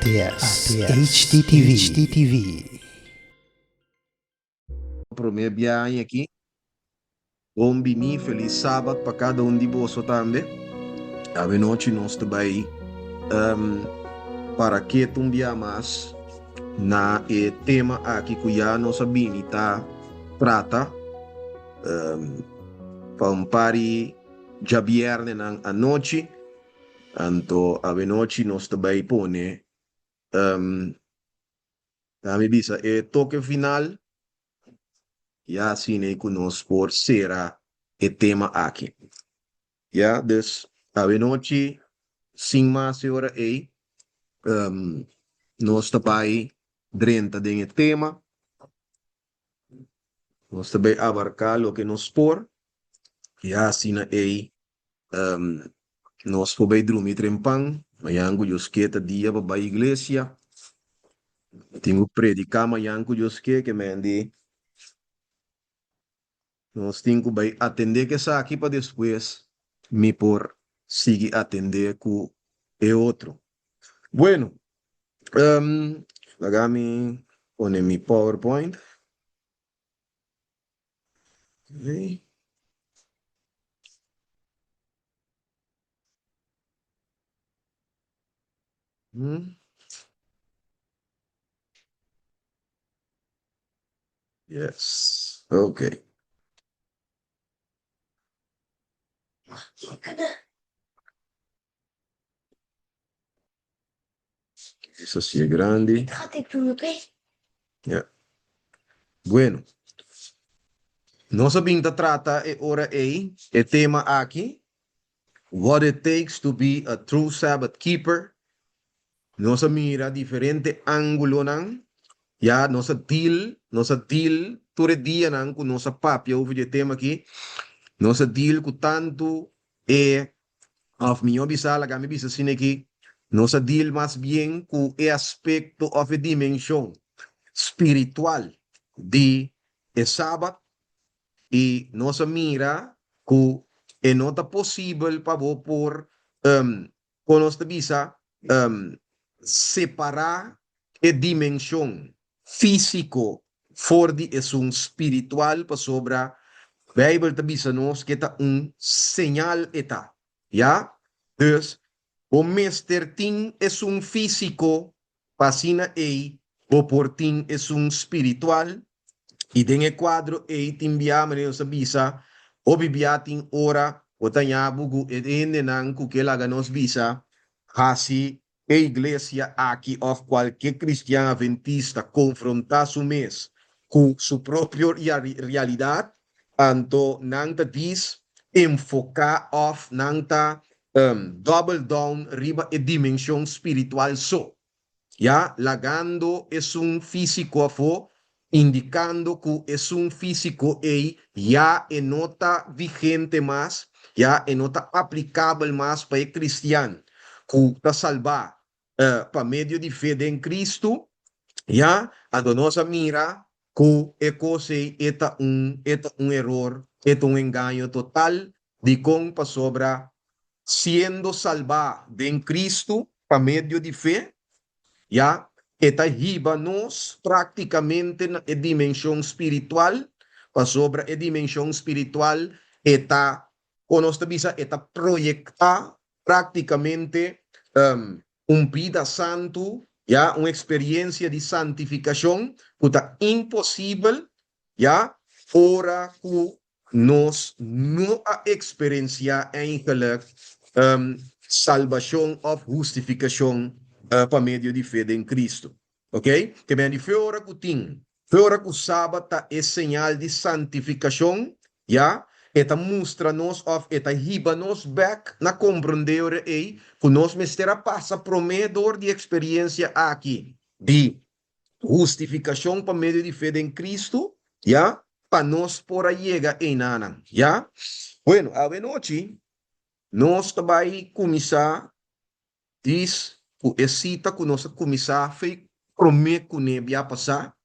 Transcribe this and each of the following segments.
ATS HTTV. Pro meu viagem aqui. Bom bini, feliz sábado para cada um de vocês também. A noite nós também para que um dia mais na tema aqui que já nossa bini tá trata para um pari já viernes à noite. Então a noite nós também pone a me bisa toque final e assim né que nós por será o tema aqui. Ja, dus a noite sim mais hora aí nós também dentro do tema nós também abarcar o que nos por e assim aí nós podemos dormir trempang mayango Deus que dia para a igreja tenho predicar mayango Deus que mende nós temos que atender que essa aqui para depois me por seguir atender com o outro. Bueno, agora pone mi PowerPoint. Okay. Yes. Okay. Eso sí es grande. Yeah. Bueno, nossa binta trata ora aí, tema aqui, what it takes to be a true Sabbath keeper. Nossa mira diferente ângulo nang, ya nossa deal, todo dia nang com nossa papia over de tema aqui, nossa deal com tanto of mi bisala kami bisa sine aqui, nossa deal mais bien com o aspecto of a dimensão espiritual de sábado e nossa mira que é nota possível para por com nossa visa separar a dimensão físico for de é um espiritual para sobra Bible te bisa nos que está señal eta ya dus o Mr. Ting es físico pasina o por Ting es espiritual e tem quadro e timbiama ne sa bisa o bibiating ora o tanya bugu e ende nang kukela nos visa hasi a iglesia aqui of qualquer cristiano adventista confrontar su mes com su propia realidade anto nang ta dis enfocar of nang ta double down riba e dimensão espiritual so ya lagando es físico afo indicando que es físico y ya en nota vigente más, ya en nota aplicable más para el cristiano, que está salvar para medio de fe en Cristo, ya a nossa mira que é cosa eta un error, eta un engaño total de con para sobra siendo salvar en Cristo para medio de fe, ya esta riba nos praticamente na dimensão espiritual, para sobre a dimensão espiritual, eta, con nossa visa, eta proyecta praticamente vida santo, ya, uma experiência de santificação, que está impossível, ya, ora que nós não a experiencia eigenlijk salvação ou justificação para meio de fé em Cristo. Ok? Que bem, fora que tem, fora que o sábado é sinal de santificação, já? Eta mostra-nos, eta riba-nos back na compreender que nós mestera passa promedor de experiência aqui, de justificação para meio de fé em Cristo, já? Para nós por aí chega em nana, já? Bueno, a noite, nós também começar diz o excita que nós começar foi prometer que não ia passar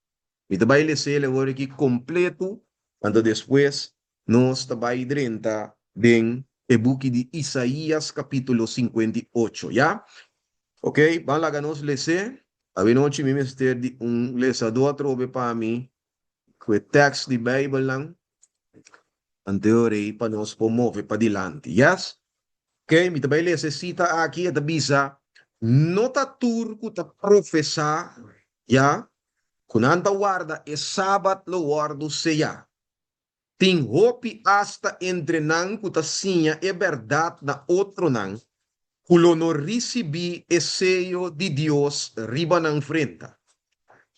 e também ele se agora aqui completo então depois nós também dentro den o book de Isaías capítulo 58 já Ok, van lá ganos lese. A noite me mister de lesador trobe para mim, com o texto de Bible lang, anterior para nós promover para dilante. Yes? Ok, me também lese cita aqui, a tabisa, nota turco ta professar, ya, kunanta guarda e sabat lo guardo seya. Ting hopi hasta entre nang kutasinha e verdade na outro nang, kulo no recebi e sello de Dios riba nang frente.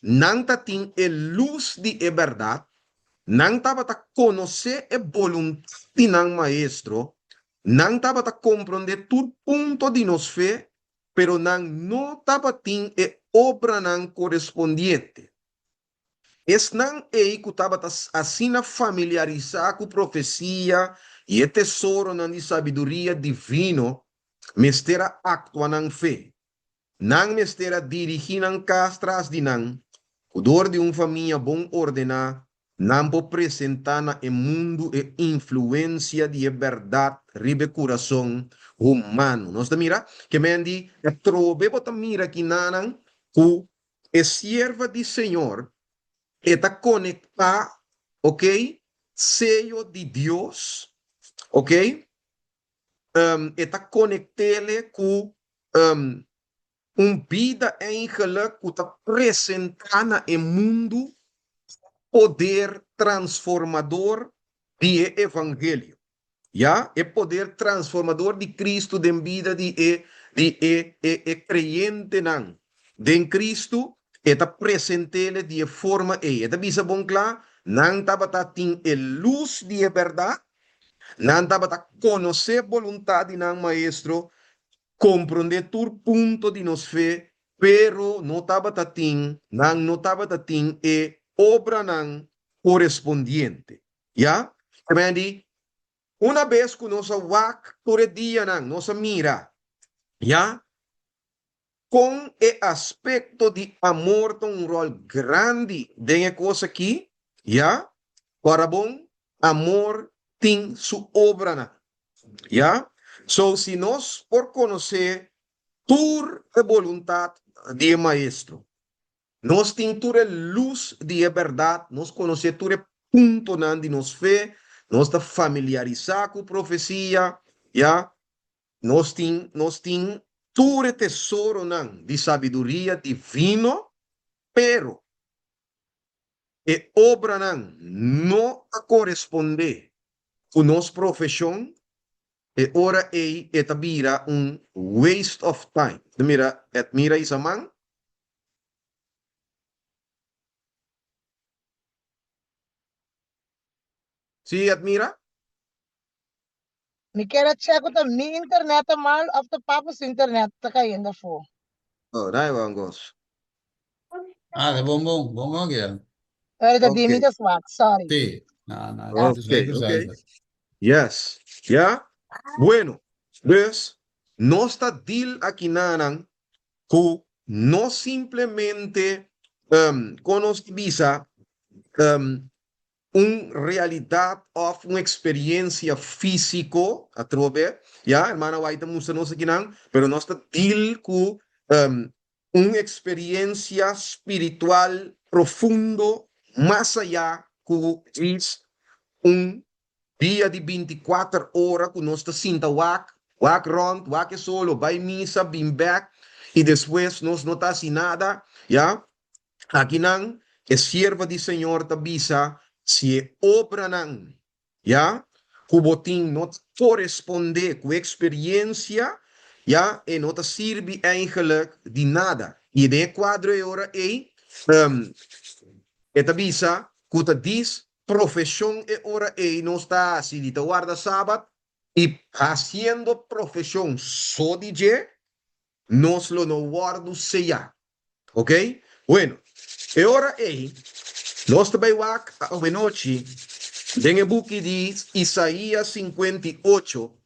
Nang tating e luz de e verdade, nang tabata conhecer e vontade nang maestro, nang tabata compreender tu ponto de nos fé, pero nang no tabating e obra nang correspondiente. Es nang ei que tabata assina familiarizar com profecia e e tesouro nang de sabedoria divino, mestera actua nang fé. Nang mestera dirigir nang castras de nang, o dor de família bom ordenar, não pode apresentar na mundo e influência de verdade, ribe coração humano. Nós mira que mendi é trobe bota mira que nanan ku é serva de Senhor está conectar, ok? Sello de Deus, ok? Está conectele com vida eigenlijk que está apresentando no mundo poder transformador de evangelho. Já? É poder transformador de Cristo de vida de creyente não. De Cristo, está presente de forma e. Está bisa bom claro, não estava tin a luz de verdade, não estava conhecer vontade não maestro, compreender tu ponto de nos fé, pero não estava tin, não estava tin e obra não correspondiente. Já? Amen. Una vez que nós wak por dia nang, nós mira, ya, com o aspecto de amor tem rol grande de coisa aqui, ya, para bom, amor tem sua obra na, ya. So, se nós por conhecer tur a vontade de maestro, nós tem tur a luz de verdade, nós conhecer tur a ponto nan de nos fé, nós está familiarizar com profecia, já? Nós tem todo tesouro nan, de sabedoria divino, pero e obra nan não corresponde com nossa profissão, e ora é tabira waste of time. Mira isa man, sim, admira? Me quero check com a minha internet mal of the papa's internet tá caindo fo. Oh, daí vamos. Ah, buon buon che Era da Ok, dimita swak, sorry. sì, no, no, Ah, tanto ok, sei ok. cos'è. Yes, ya? Bueno, pues, no está deal aqui nanan, que no simplemente conoce visa una realidad o una experiencia físico a través, ya, hermana Waita Musa no sé quién, pero no está deal con una experiencia espiritual profundo, más allá que es un día de 24 horas que no está sinta wak rond, wak solo, vai misa, bim back, y después nos no está sin nada, ya, aquí nan, es sierva de Señor tabisa, si obra nan, ya, kubotin no corresponde con experiencia, ja, en no te sirve eigenlijk de nada. Y de quadro ahora tabisa, kuta dis, profesión ahora no está así, de te guarda sábado, y haciendo profesión so DJ, nos lo no guardo sea. ¿Ok? Bueno, ahora nós também wak a noite, tem o book de Isaías 58,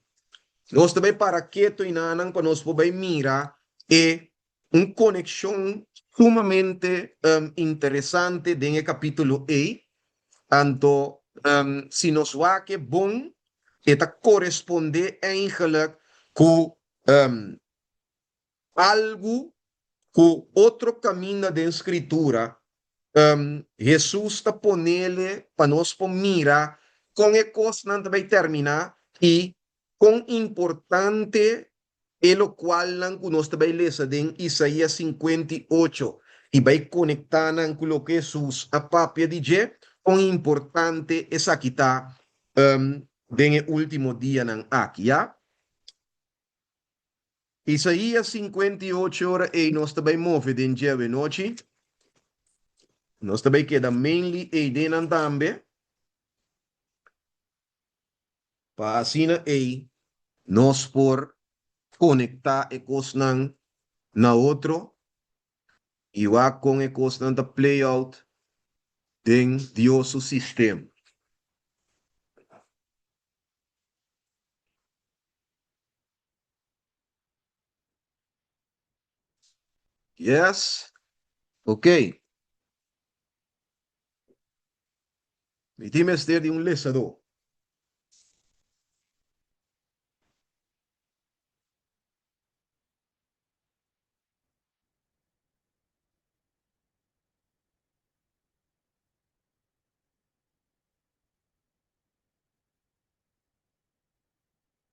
nós também para quieto e nanan para nós poder mirar é uma conexão sumamente interessante dentro do capítulo E, tanto se nós wak é bom, está corresponde eigenlijk com algo que outro caminho da escritura, Jesus está ponele para nós mirar com a coisa não vai terminar e com importante é o qual nós vai ler em Isaías 58 e vai conectar com o que Jesus a papia de com importante essa que está den último dia nan aqui, já? Isaías 58 horas e nós também move den dia de noite. Nós também queda mainly e denan tambe. Para assim e nós por conectar e cosnan na outro e wa com e cosnan da play out den Dios o sistema. Yes? Ok. Mi time ster de lesador.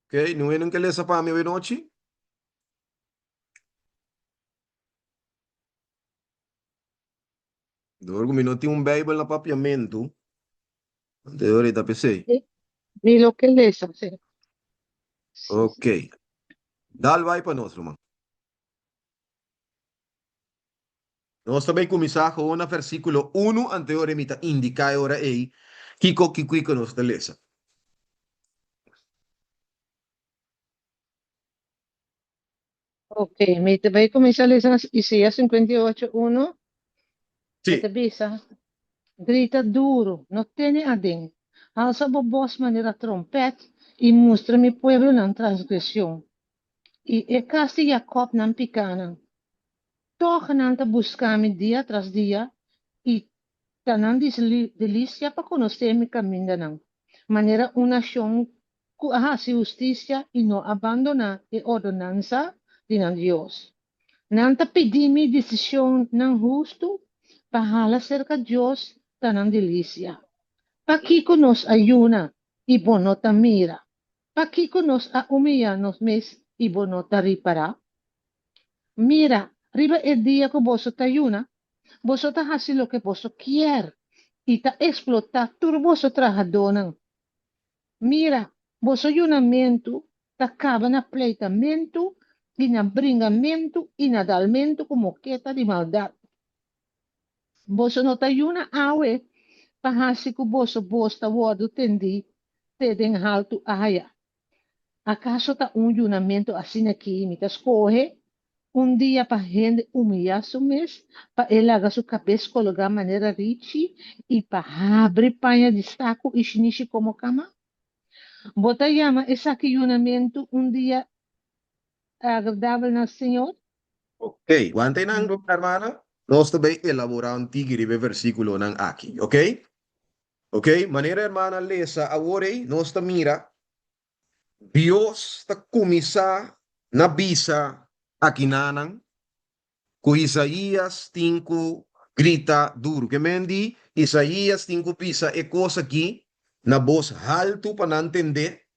Ok, não é nunca lesa para mim noite? Dorgo minuto um Bible na papiamento. Anterior da PC. Ni lo que lees, sí. Ok. Dal vai para nós, Roman. Nós também começar com o versículo 1 anterior emita indica ora aí kiko kiko nos te lesa. Ok, me te voy a comenzar a leer Isaías 58:1. Sim. Te bisa, grita duro, no tiene adén. Alza voz manera trompet y muestra mi pueblo la transgresión. Y casti Jacob nan picanan. Toch nanta buscami día tras día y tanan delicia para conocer mi camino nan. Manera una nación que hace justicia y no abandona la ordenanza de Dios. Nanta pedimi decisión nan justo para cerca Dios tanan delicia. Pakiko nos ayuna y bonota mira. Pakiko nos a humilla nos mes y bonota ripara. Mira, riba el día que vos ayuna, vos hace lo que vos quiere y ta explota turbos trajadonan. Mira, vos ayunamiento, ta cabana pleitamento y na bringamento y na dalmento como queta de maldad. Vos no te ayuna awe, pahasi ko boso bosta wado tendi, te den halto aya. ¿Acaso ta un junamento así aquí, mitas coge? Un día para gente humillar su mes, para él haga su cabeza colocar manera richi y para abrir paña de saco y shinishi como cama. Bota llama ese ayunamiento un día agradable al Señor. Ok, guante nang hermana. Nós também elaborar um tigre versículo nang aqui, ok? Ok, maneira hermana lesa agora nós ta mira Dios ta kumisa na bisa aqui nanang com Isaías 5 grita duro. Que mendi Isaías 5 pisa é coisa aqui na voz alto para não entender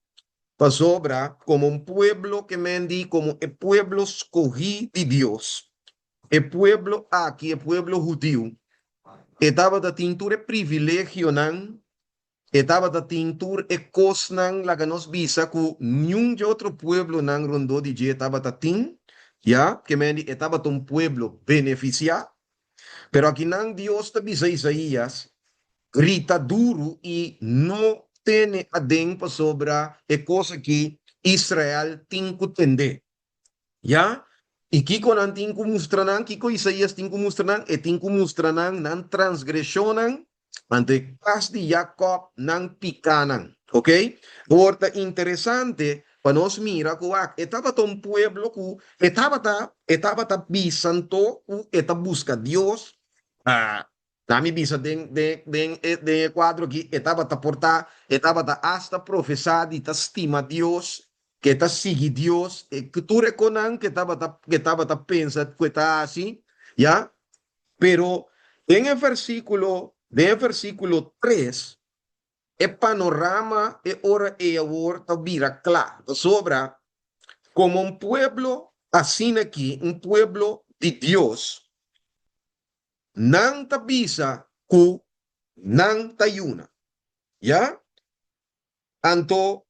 para sobra como um pueblo que mendi como o pueblo escolhido de Deus. O pueblo aqui, o pueblo judío, estava da tintura privilégio não, estava da tintura e coisa não lá que nos visa que nenhum de outro pueblo não rondou de dia estava da tin, já que mendi estava de um pueblo beneficiado, pero aqui não Deus te visa Isaías grita duro e não tem adempa sobre a coisa que Israel tem que entender. Já? E kiko nan ting kumustranan, kiko Isaías ting kumustranan, e ting kumustranan nan transgressionan, ante kas de Jacob nan picanan. Ok? Porta interessante, para nós mira que estava um pueblo que estava bisanto, eta busca Deus, nami bisa den quadro aqui, estava portar, estava hasta professar, e estima Deus, que está sigue Dios, que tú reconan que estaba pensando que está así, ¿ya? Pero en el versículo 3, el panorama es ahora y ahora está vira claro, sobra como un pueblo así aquí, un pueblo de Dios, nanta visa ku nanta yuna, ¿ya? Anto,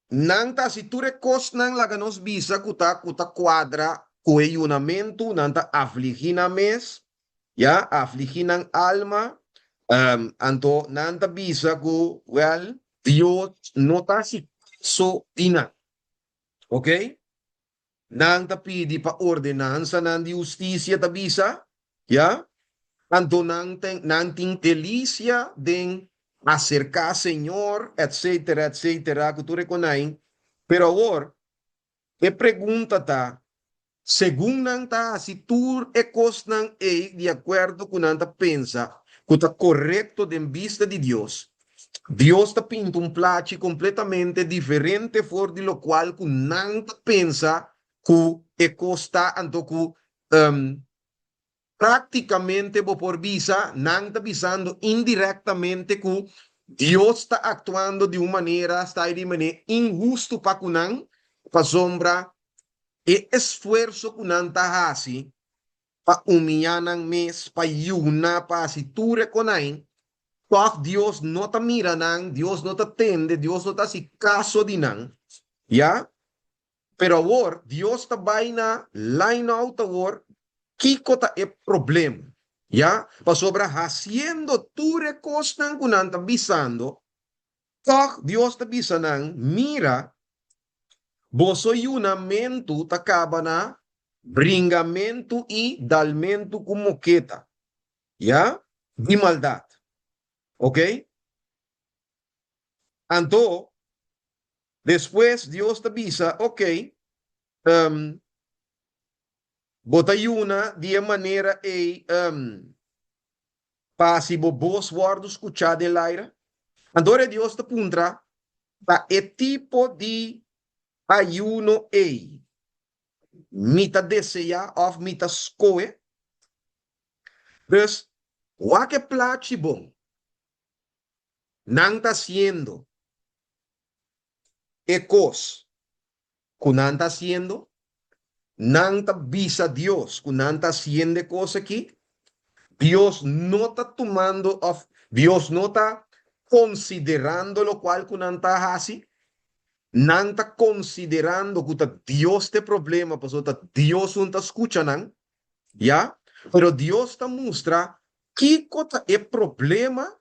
nanta si tu recos nang la nos visa kuta cuadra cueyunamento nanta afligina mes, ya afliginan alma, anto nanta visa ku well Dios nota si so tina, ¿ok? Nang tapidi pa ordenanza nang di justicia tabisa, ya? Anto nang ting delicia den acercar Señor, etcétera, etcétera, que tú reconain. Pero ahora, ¿qué pregunta ta? Según nang ta, si tú ecos nang de acuerdo con nang ta pensa, que está correcto de vista de Dios, Dios te pinta un plachi completamente diferente for de lo cual que nang ta pensa que está anto que prácticamente por visa, nang ta visando indirectamente que Dios está actuando de una manera, está de manera injusto para kunang, para sombra, e esfuerzo kunang ta hasi, pa umiyanan mes, pa yuna, pa siture konain, toh Dios no te mira nang, Dios no te atende, Dios no te hace caso de nang, ¿ya? Pero ahora, Dios te vaina line out ahora, kiko ta e problema, ¿ya? Pa sobra haciendo tu recostan kunan ta bisando, toh Dios te bisa nang, mira, boso yunamento takaba na, bringamento y dalmento como queta, ¿ya? Di maldad, ¿ok? Anto, después Dios te avisa, ok, botayuna de maneira passivo vos guardo escuchar del aire. Andore Dios te pundra ta e tipo de ayuno mita deseja of mita scoe. Dus, waque plachi bom, nang ta haciendo ecos, kunan ta haciendo, nang ta visa Dios, kunan ta haciendo cosa aquí, Dios no está tomando, Dios no está considerando lo cual kunan ta así, nan está considerando que Dios te problema, pues Dios no está escuchando, ¿ya? Pero Dios te muestra qué cosa es problema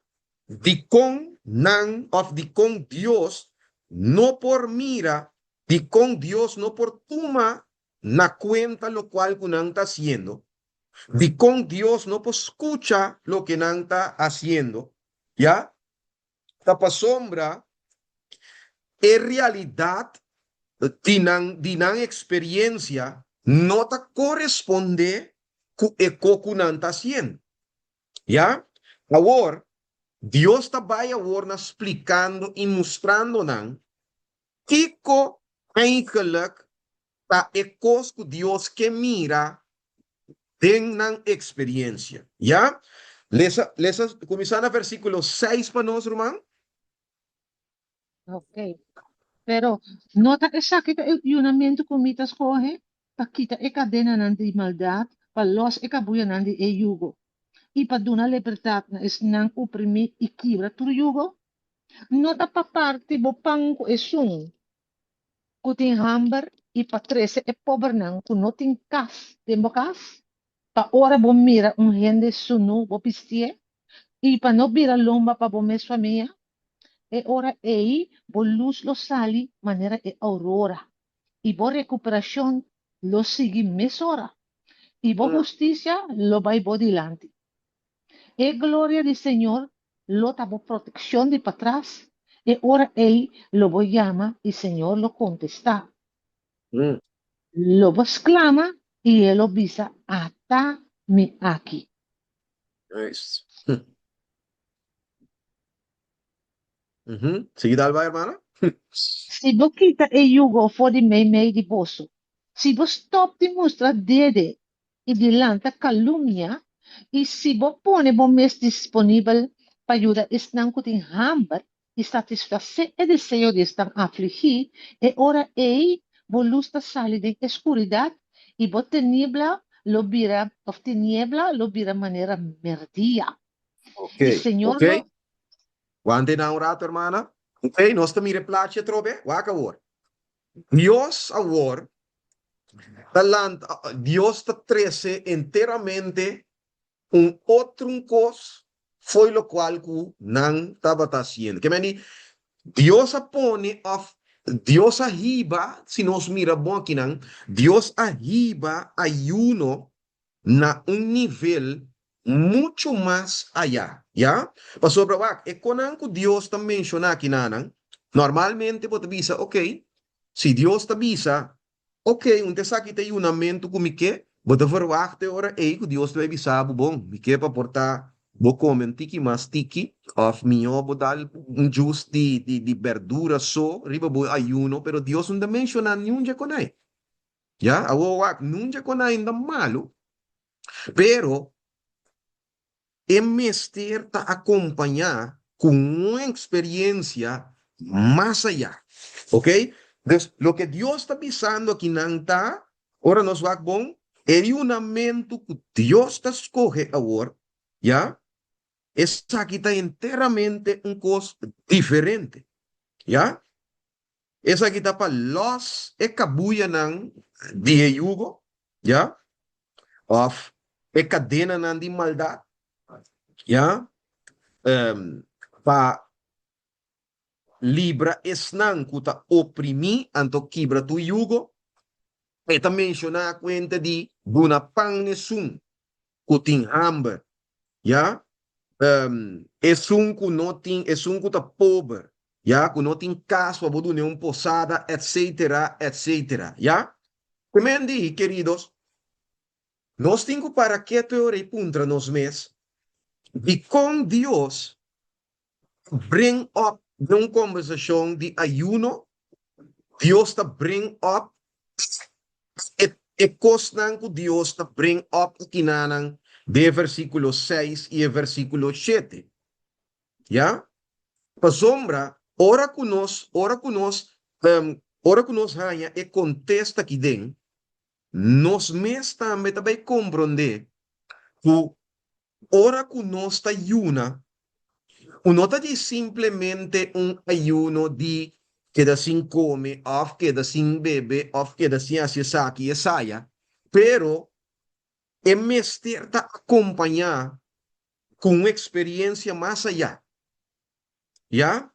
de con nan of de con Dios, no por mira, de con Dios no por toma na cuenta lo cual kunan está haciendo, de con Dios no pues escucha lo que nan está haciendo, ¿ya? Tapa sombra es realidad de nan experiencia no te corresponde con eco que nan está haciendo, ¿ya? Ahora, Dios te va ahora explicando y mostrando nan que eigenlijk ta ecos que Dios que mira tengan experiencia, ¿ya? Les comienzan a versículo 6 para nosotros, hermano. Ok. Pero nota que sakit el yunamiento kumitas coge, pakita e cadena nandi maldad, palos e kabuya nandi e yugo. Y pa duna libertad na es nang uprimi y kibra tu yugo. Nota pa parte bo pang ko esung, kuting hamber y pa 13 e pobre nang kunoting kas, tembo kas. Pa ora bo mira un gente sunu bo pistie, y pa no bira lomba pa bo mes familia. E ora ei bo luz lo sali manera e aurora. Y bo recuperación lo sigue mes hora. Y bo justicia lo va bo dilante. E gloria del Señor lo tabo protección de para atrás. E ora él lo bo llama y Señor lo contesta. Mm. Lo bo exclama y él lo visa hasta mi aquí. Nice. Ujú. ¿Sigue Dalva, hermana? Si bo kita e yugo for di may di boso. Si bo stop di mustra dede e di lanta calumnia. E si bo pone bo mes disponibel pa ayuda isnang kuting hambat e satisfacer e deseo de estar afligir e ora ei bo lusta sali de escuridad e bo tiniebla lo bira manera merdia. Ok, E Señor ok. lo Wante na un rato, hermana. Ok, nós também replace trobe. Waka war. Dios awor, Dios te trece enteramente un outro cos foi lo qual ku nang estava haciendo. Que meni, Dios apone of Dios ahiba, si nos mira bom aqui nang, Dios ahiba ayuno na un nivel mucho más allá, ¿ya? Pasó para e conan que Dios está menciona aqui nanang, normalmente pode bisa, ok, si Dios te avisa, ok, un te sakit ay unamento kumike, bota verwachte ora, que Dios te avisa, bom, mike pa porta, bo comen tiki mas tiki, of minho bo dal un jus di verdura so, riba bo ayuno, pero Dios não menciona nenhum já conai, ya? Awo wak, nunca conai ainda malo, pero en Mester te acompañar con una experiencia más allá. ¿Ok? Entonces, lo que Dios está pisando aquí, Nanta, ahora nos va a bon, el unamento que Dios te escoge ahora, ¿ya? Es aquí está enteramente un cosa diferente, ¿ya? Es aquí está para los ekabuyanan de yugo, ¿ya? Of cadena nan di maldad, ¿ya? Pa libra esnan kuta oprimi anto kibra tu yugo. Eta menciona cuenta di buna pang nesung kuting hamber. Ya. Esun kunoting esun kuta pobre. Ya. Kunoting caso abudu ne un posada, etcétera, etcétera. Ya. Kemendi, queridos, nos tengo para que teoría puntra nos mes. Y con Dios bring up nung conversação de ayuno, Deus te bring up e cosnan que Deus te bring up kinanang de versículo 6 e versículo 7. ¿Ya? Pa sombra, ora que nos haya e contesta aqui den, nos mes também também compreender que ora que nos ta ayuna, uno está de simplemente un ayuno de queda sin come, of queda sin bebe, of queda sin hacer saki y saya, pero es menester acompañar con una experiencia más allá, ¿ya?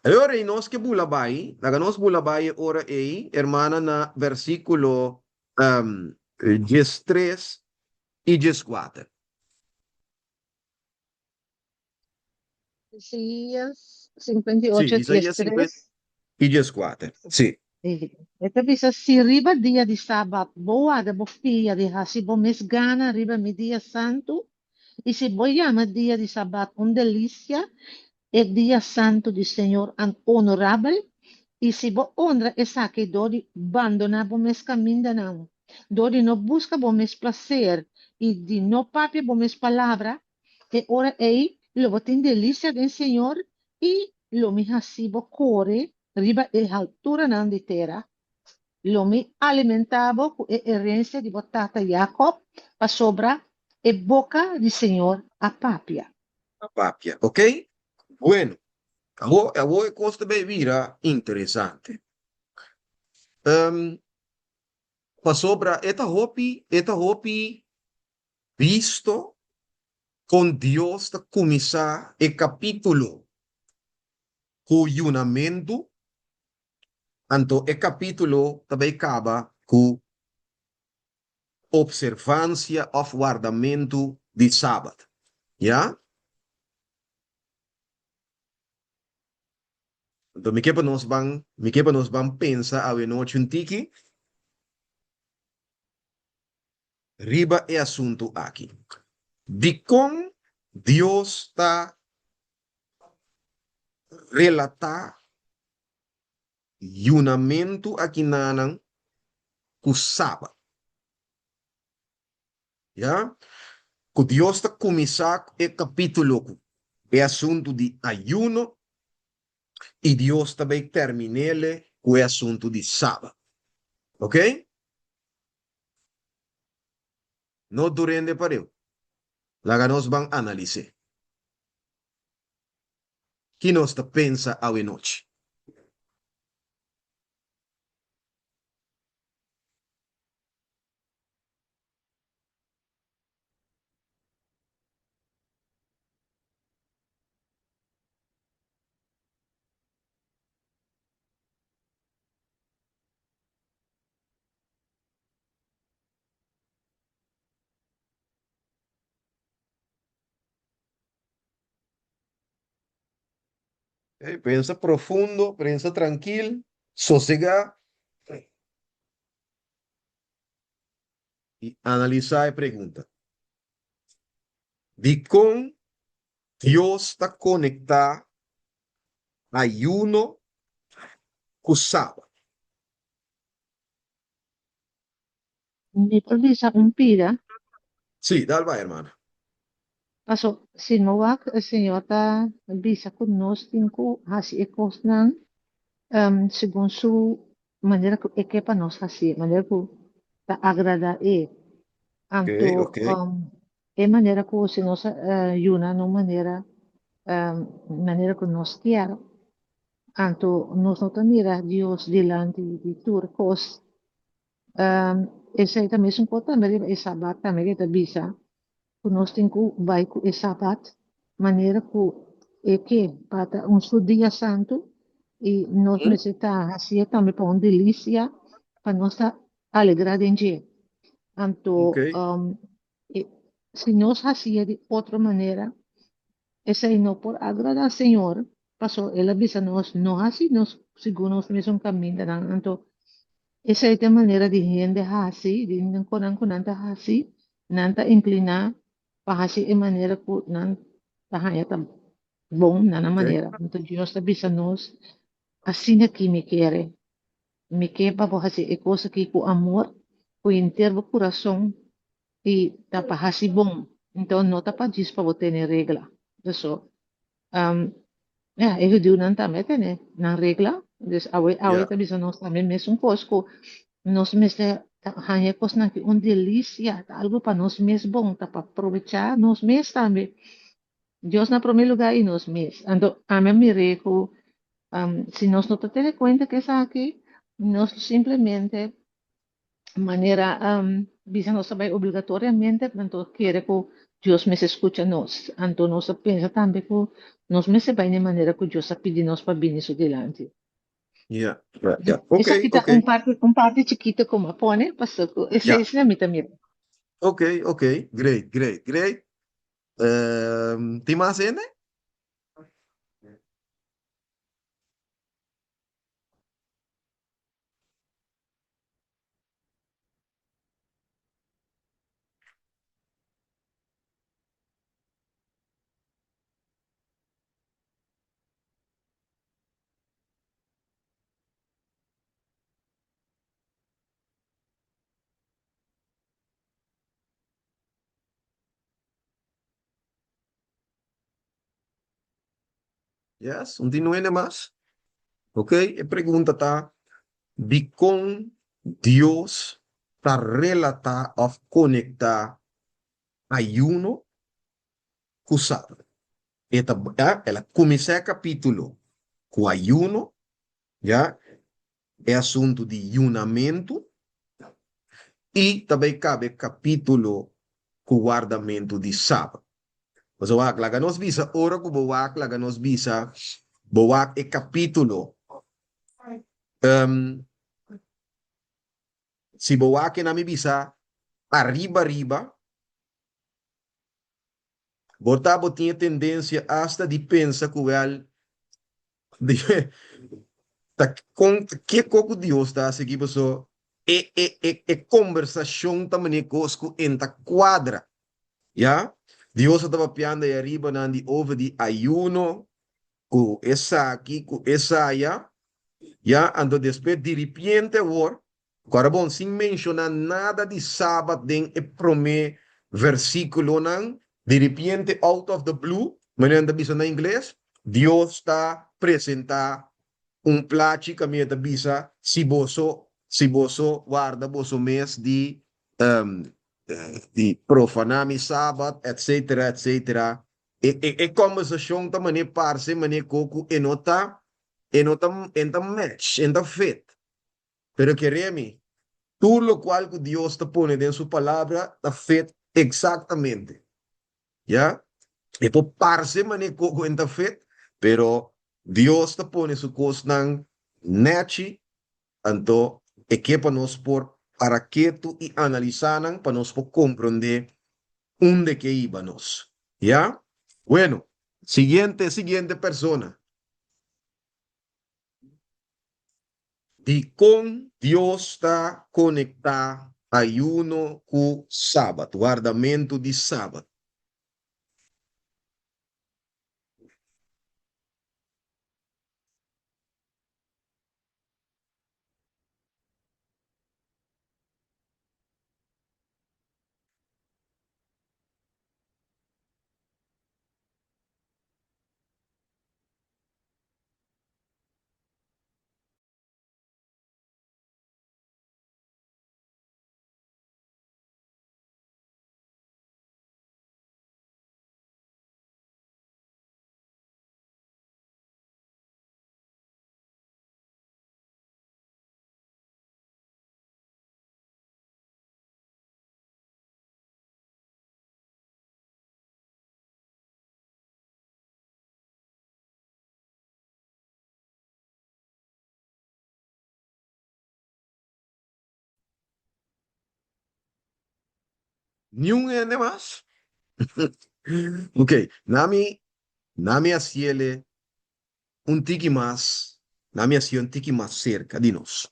Ahora, y nos que bulabay, nos bulabay ahora, hermana, na versículo 13 y 14. Isaías Sí, 58, Isaías 50 3. y 14. Sí. Ito bisa si riba dia di Sabat, boa da bofia di hasi bomes gana riba mi dia santo, y si llama dia di Sabat un delicia, el dia santo di Señor an honorable, y si bo honra esa que dori bandona bomes camindanam, dori no busca bomes placer, y di no papi bomes palabra, e ora ei lo botin delicia del Señor, y lo mi hasibo core, riba e altura nan di terra, lo mi alimentavo e herencia di bottata Jacob, pa sobra e boca di Señor a papia. Papia, ¿ok? Bueno, a costa bebida interesante. Pa sobra, esta hopi visto con Dios te comisa el capítulo cuyunamento, anto el capítulo também acaba com observância of guardamento de sábado, ¿ya? Então, me que nos van pensar a noite um tiki, riba é assunto aqui. De como Deus está relatar yunamento aqui nanang kusaba. Ya? Que Deus está começar o capítulo com o assunto de ayuno e Deus também termina com o assunto de sábado. Ok? No durante para eu. Lá nós vamos analisar. Que nós está pensa a noite. Pensa profundo, pensa tranquilo, sossegar e analisar a pergunta. De como Deus está conectado ayuno com sábado. Me provisa un pida. Sim, dá vai, hermana. Paso, sinuwak, Señor, ta bisa con nos tinku hasi ekos nang, según su manera que ekepa nos hasi, manera que ta agrada Ok, Anto, ok. e manera que se nos yuna no manera, manera que nos quiera. Anto, nos não mira Deus delante de turcos. Essa aí também é um pouco também, é sabat também, que bisa. Nós temos que vai com esse sabat, maneira que para um dia santo, e nós necessitamos assim também para uma delícia, para nós alegrar em dia. Ok, Então, e se nós fazia de outra maneira, essa aí não por agradar ao Senhor, passou, ela avisa nós, não assim, nós segundo nós mesmos caminho, então, essa aí tem maneira de gente assim, de não conang nanta assim, nanta inclinar, para assim é maneira que não tá tá bom, na ok. maneira. Então, Deus avisa nós, assim aqui me quer para assim, é coisa que com amor, com inteiro coração, e tá para assim bom. Então, não tá para disso para você ter regra. Isso. Um, eu digo não também tem na regra. Dus awe Yeah. tá bisa nós também mesmo coisa nós mesmos hanya coisa na que um delícia, algo para nós mesmos bom, tá para aproveitar nós mesmos também. Deus na primeiro lugar e nós mesmos. Então, a mim me reco, se nós não temos conta que isso aqui, nós simplesmente maneira bisa nós saber obrigatoriamente, então quer que Deus me escuta nós. Então nós pensa também que nós me se vai de maneira que Deus pedir nós para vir isso delante. Yeah. Yeah. Yeah. Ok, Essa aqui tá ok. um parte chiquita como a pone, passou que Yeah. esse é mim também. Ok, ok. Great, great, great. Tem mais ainda? Yes, não tem ainda mais? Ok, a pergunta tá, de como Deus está relatar ou conectar ayuno com sábado. Ela começa o capítulo com ayuno, já, é assunto de ayunamento, e também cabe capítulo com guardamento de sábado. Mas o laga nos bisa, ora que boak laga nos bisa, boak e capítulo. Si boak na mi bisa, arriba, botabo tinha tendência hasta de pensar que el, de, tá, com, que coco Deus está a seguir, pessoa, conversação também conosco em ta quadra, já? Deus estava piando aí arriba, nandi over de ayuno, com essa aqui, com essa, já? Ya, ando después de repente, war, Corabon, sin mencionar nada de sábado en el primer versículo, nan, de repente, out of the blue, mañana bisa na inglés, Dios está presenta un plachi que me bisa si boso guarda boso mes um, de profanar mi sábado, etcétera, etcétera. E conversação também é parse, mané coco, e nota match, e nota fit. Pero queremos, tudo lo cual que Dios te pone en su palabra, está fit exactamente. ¿Ya? E por parse, mané coco, está fit, pero Dios te pone su cosa nachi, anto, e que para nos por para que tú y analizaran, para nos por comprender de que íbamos. ¿Ya? Bueno, siguiente persona. De con Dios está conectado ayuno con sábado, guardamento de sábado. Ni un ende más. Ok, nami haciele un tiki más, nami hacía un tiki más cerca, dinos.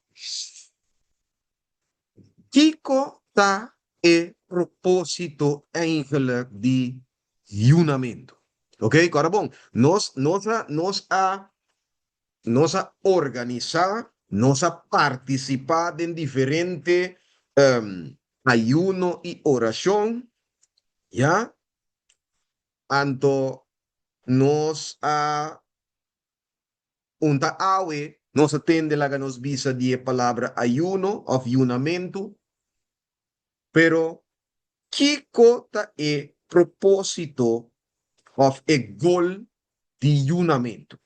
Kiko ta e propósito eigenlijk de junamento. Ok, Carabón, nos ha organizado, nos ha participado en diferentes ayuno y oración, ¿ya? Anto nos ha unta awe, nos atende la que nos visa de palabra ayuno, of junamento, pero ¿qué cosa es propósito of el gol de junamento?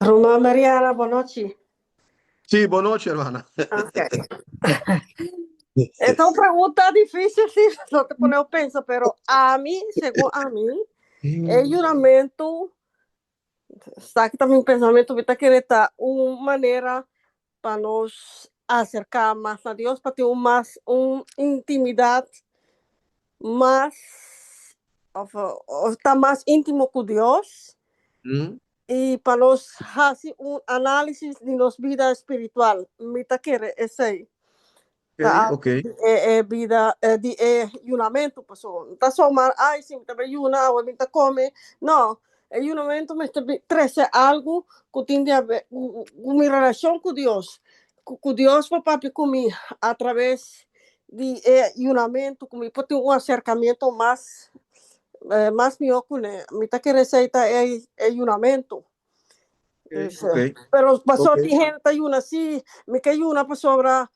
Roma Mariana, boa noite. Sí, buenas noches, hermana. Ok. Então, pergunta difícil, sim, não te pone eu penso, pero a mim, segundo a mim, é juramento, está aqui também pensamento, está querer estar uma maneira para nos acercar mais a Deus, para ter uma intimidade mais, estar mais íntimo com Deus, e para nós fazer análise de nossa vida espiritual. Me está querer, esse aí. Ok. Vida de junamento, pessoal. Não está só uma, ai, sim, também juna, ou está come. Não, junamento, mas também traz algo que tem a ver com minha relação com Deus. Com Deus, papai, comigo, através de junamento, comigo, pode ter acercamento mais melhor com ele. Me está querendo receita junamento. Ok. Pero pasó okay. Gente ayuna así, me que ayuna pasó ahora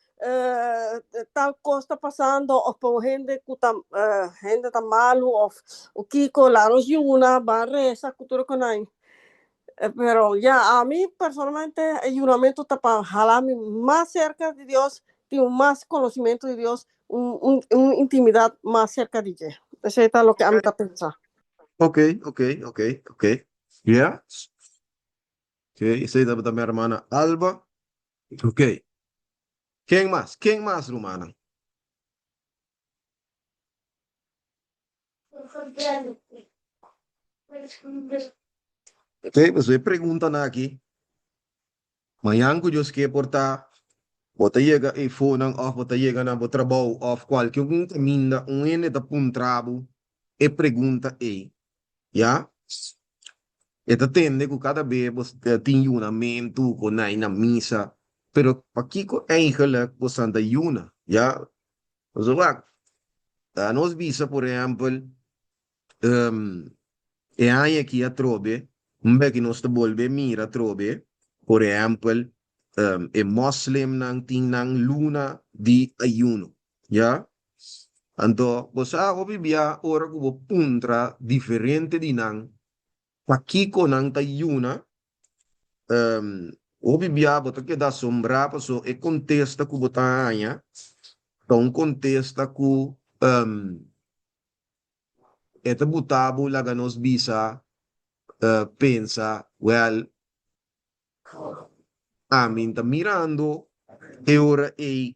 tal cosa está pasando o por gente gente tan malo o kiko la nos yuna barre esa cultura con ahí Pero ya a mí personalmente el ayunamiento está para jalarme más cerca de Dios, tengo más conocimiento de Dios, una intimidad más cerca de Dios. Eso es lo que a mí está pensando. Ok, ok, ok, ok. Ya. Ok, esa es también hermana Alba. Ok. ¿Quién más? ¿Quién más, hermana? Ok, pues me preguntan aquí. Mañana que yo que portar, bota llega e phone of bota llega na bota trabalho of qualquer caminho, ene da puntrabo e pergunta ya? E tende que cada vez você tem junamento com na missa, pero aqui com eigenlijk você anda juna, ja? Also, nós visa, por exemplo, um, e aí aqui a trobe, que nós te volve mira trobe, por exemplo, e muslim nang ting nang luna di ayuno, ya? Então, você obibia ora que puntra diferente di nang, pakiko nang tayuna, obibia bota que dá sombra, passo e contesta que bota anha, então contesta que eta butabo laga nos bisa pensa, well, amin tá mirando, e ora e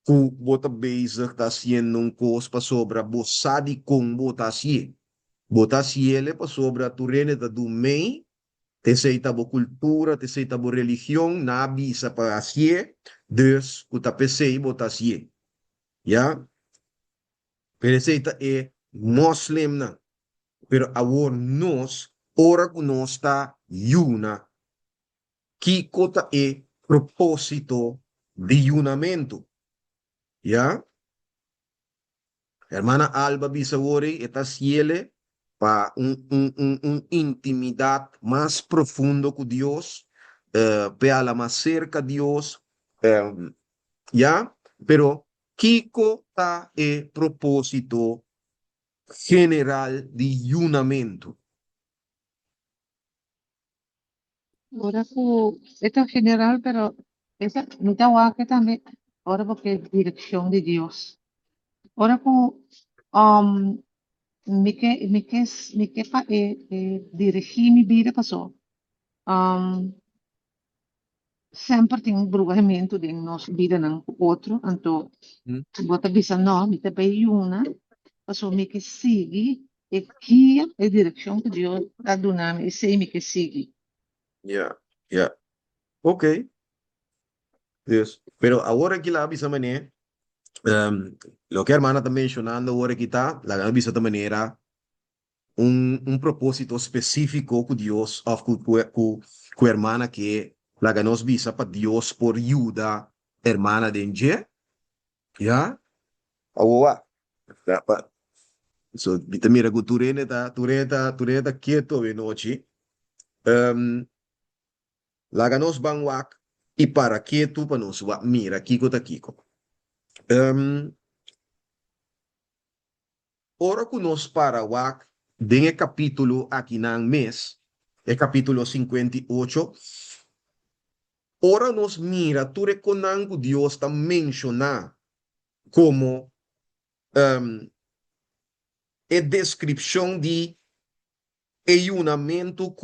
ku bota bezig tá haciendo un cos pa sobra bosadi kung botasie. Botasie pa sobra turene ta do mei, te seita bo cultura, te seita bo religión, na bisa pa asie, dus ku ta pesei botasie. Ya? Pero seita e muslim na. Pero awor nos, ora ku nos ta yuna, que cota é propósito de junamento, ¿ya? Hermana Alba Bisawori está ciele para un intimidad más profundo con Dios, la más cerca de Dios, ¿ya? Pero, ¿qué cota es propósito general de junamento? Ahora, esto es general, pero esa mitad que también, ahora porque es dirección de Dios. Ahora, me que dirigir mi vida pasó. Sempre tem um brugamiento de nossa vida com outro, então, ¿Mm? bota bisa não, me também uma, passou me que sigue, e que é a direção que Deus está dando, e sei me que sigue. Ya, ya. Ok, Dios. Pero ahora que la avisa mané, lo que hermana está mencionando ahora que está, la avisa de manera un propósito específico con Dios, o con hermana que la ganos visa para Dios por ayuda, hermana de Nje, ¿ya? Ahora, so, vita mira que tureta quieto de noche, la ganos van wak, y para quieto para nos wak, mira, kiko. Ora que nos para wak, den el capítulo aquí en mes, el capítulo 58, ora nos mira, tu reconango Dios está mencionando como a descripción de ayunamiento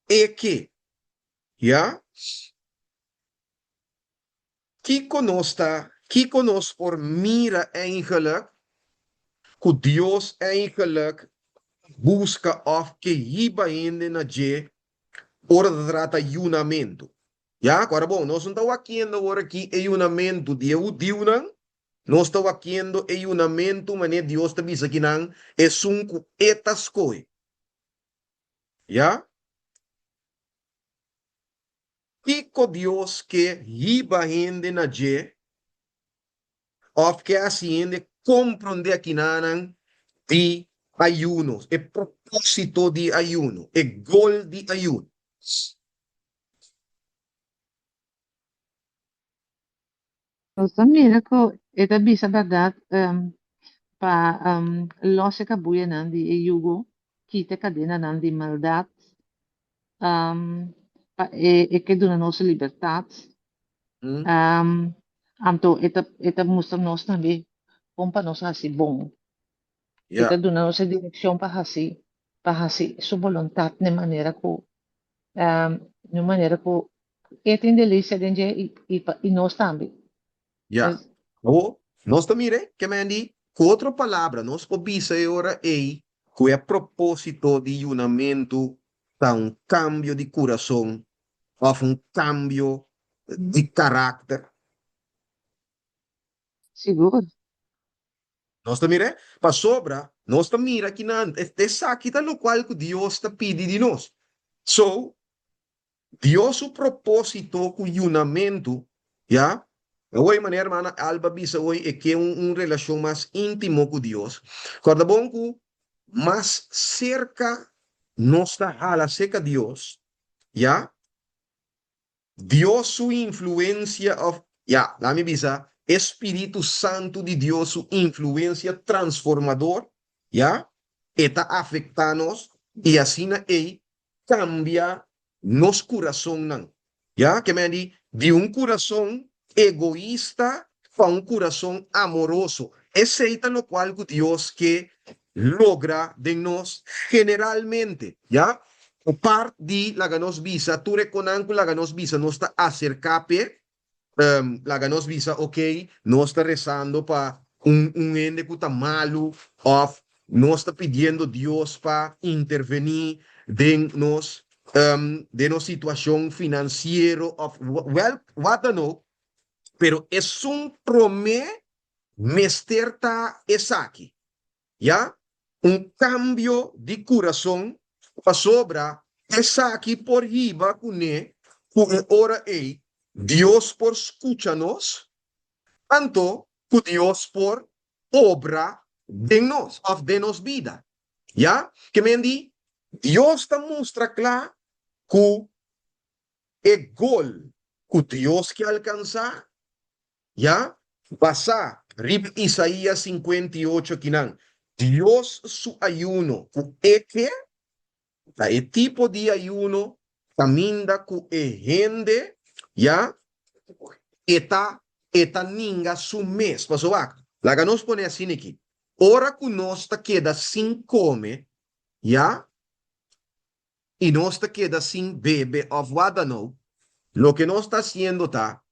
que, ¿ya? Que conosco por mira eigenlijk, que Dios eigenlijk busca of que iba ainda na je, ora trata ayunamiento. Ya, agora bom, nós não estamos aqui agora aqui ayunamiento de Udiunan, nós estamos aqui ayunamiento, mas Deus te diz aqui não, é um etas coi. Ya? Kiko Deus que iba ainda na je, of que assim ainda compreende aqui não, de ayunos, é propósito de ayuno, é gol de ayuno. Então, mira que esta bisa verdade, para lógica buia não de yugo, quita cadena não de maldade, que doen onze libertad. Hmm? Amto, ita mostra nós também, bom para nós assim, bom. Ita Yeah. doen nossa direção para assim, sua vontade de maneira que tem delícia dentro e nós também. Yeah. O, nós mire, que me andi, com outra palavra, nós podemos ora aí, que é propósito de unamento, tá um cambio de coração, ou um cambio de caráter. Seguro. Nós mire, para sobra, nós mira que na, este aqui tá no qual que Deus está pedindo de nós. So, Dios su propósito con unamento, ¿ya? Hoy, manera, hermana, Alba Bisa, hoy es que un relación más íntimo con Dios. Cuando bonku más cerca nos está a la seca Dios, ¿ya? Dios su influencia, ya, la mi Bisa, Espíritu Santo de Dios, su influencia transformador, ¿ya? Está afectanos y así na cambia nos corazón nan. ¿Ya? Que me di de un corazón egoísta a un corazón amoroso. Es lo cual Dios que logra de nos generalmente, ¿ya? O parte de la ganos visa, tú reconan que la ganos visa no está acercape, la ganos visa, ok, no está rezando para un ende que está malo, o no está pidiendo Dios para intervenir de nos situación financiera, of, well, what I know, pero es un promé mesterta es aquí, ¿ya? Un cambio de corazón para sobra esa aquí por arriba con ora Dios por escúchanos, tanto que Dios por obra de nos vida. ¿Ya? Que me di, Dios te muestra claro que el gol que Dios que alcanzar, ¿ya? Pasa, Rib Isaías 58, quinan. Dios su ayuno, que el tipo de ayuno, caminda ku gente, ¿ya? Eta ninga su mes. Pasó va. La que nos pone así aquí. Ora que nos te queda sin comer, ¿ya? Y nos te queda sin bebe of water, no. Lo que no está haciendo está,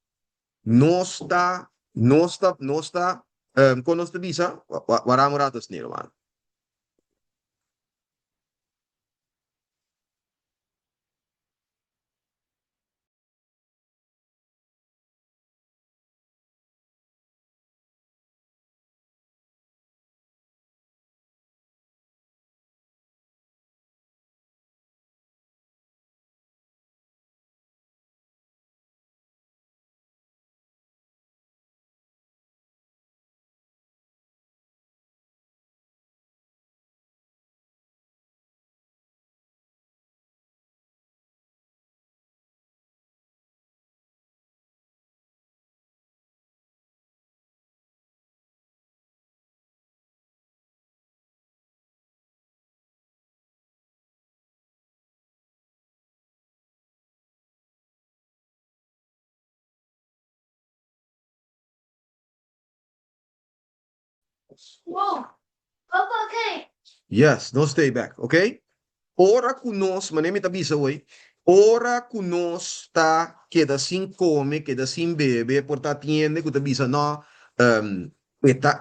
con nuestra visa, waramos ratos ni, hermano. Whoa, Papa, okay. Yes, no stay back, okay? Ora kunos, manemi tabisa hoy. Ora kunos ta queda sin come, queda sin bebe, por ta tiende, que tabisa no, eta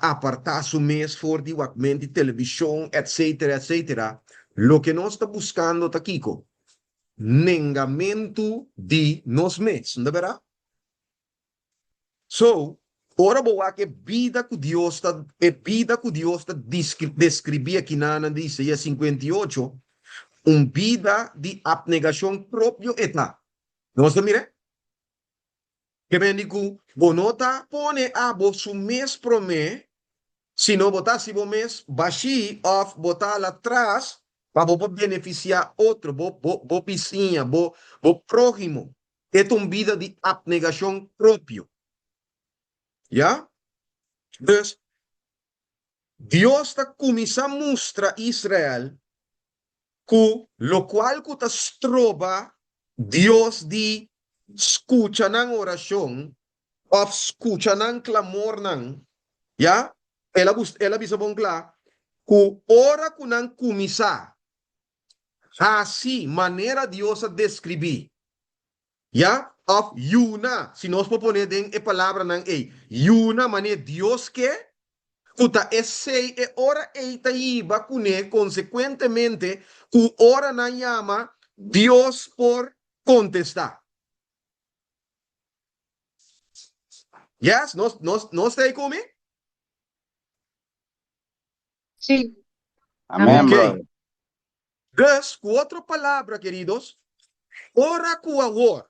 apartar su mes for di wakmenti televisión, etcétera, etcétera. Lo que nos está buscando taquico, nengamento de nos mes, ¿no verdad? So, ora boa que vida que Dios está, vida que Dios está describía aqui na Isaías 58, vida de abnegação próprio eta. Nós mire? Que bendigo, bonota pone a su mes promé, se não botar se bo mes, baixi of botar lá atrás, para bo beneficiar outro, bo vizinha, bo próximo. É vida de abnegação próprio. ¿Ya? Entonces, Dios está começando a mostrar a Israel lo cual ku ta stroba Dios di escucha ng orasyon of escucha ng clamor ng, ya, ela bisa bongla, ku ora ku ng kumisa, así manera Dios a describir, ya, of yuna, si nos propone den e palabra ng yuna mane Dios que, kuta ese e ora eita iba kune, consecuentemente, ku ora na llama Dios por contestar. Yes, no stay con me? Sí. Amén, Ok. brother. Dus, cuatro palabras, queridos. Ora cu agora.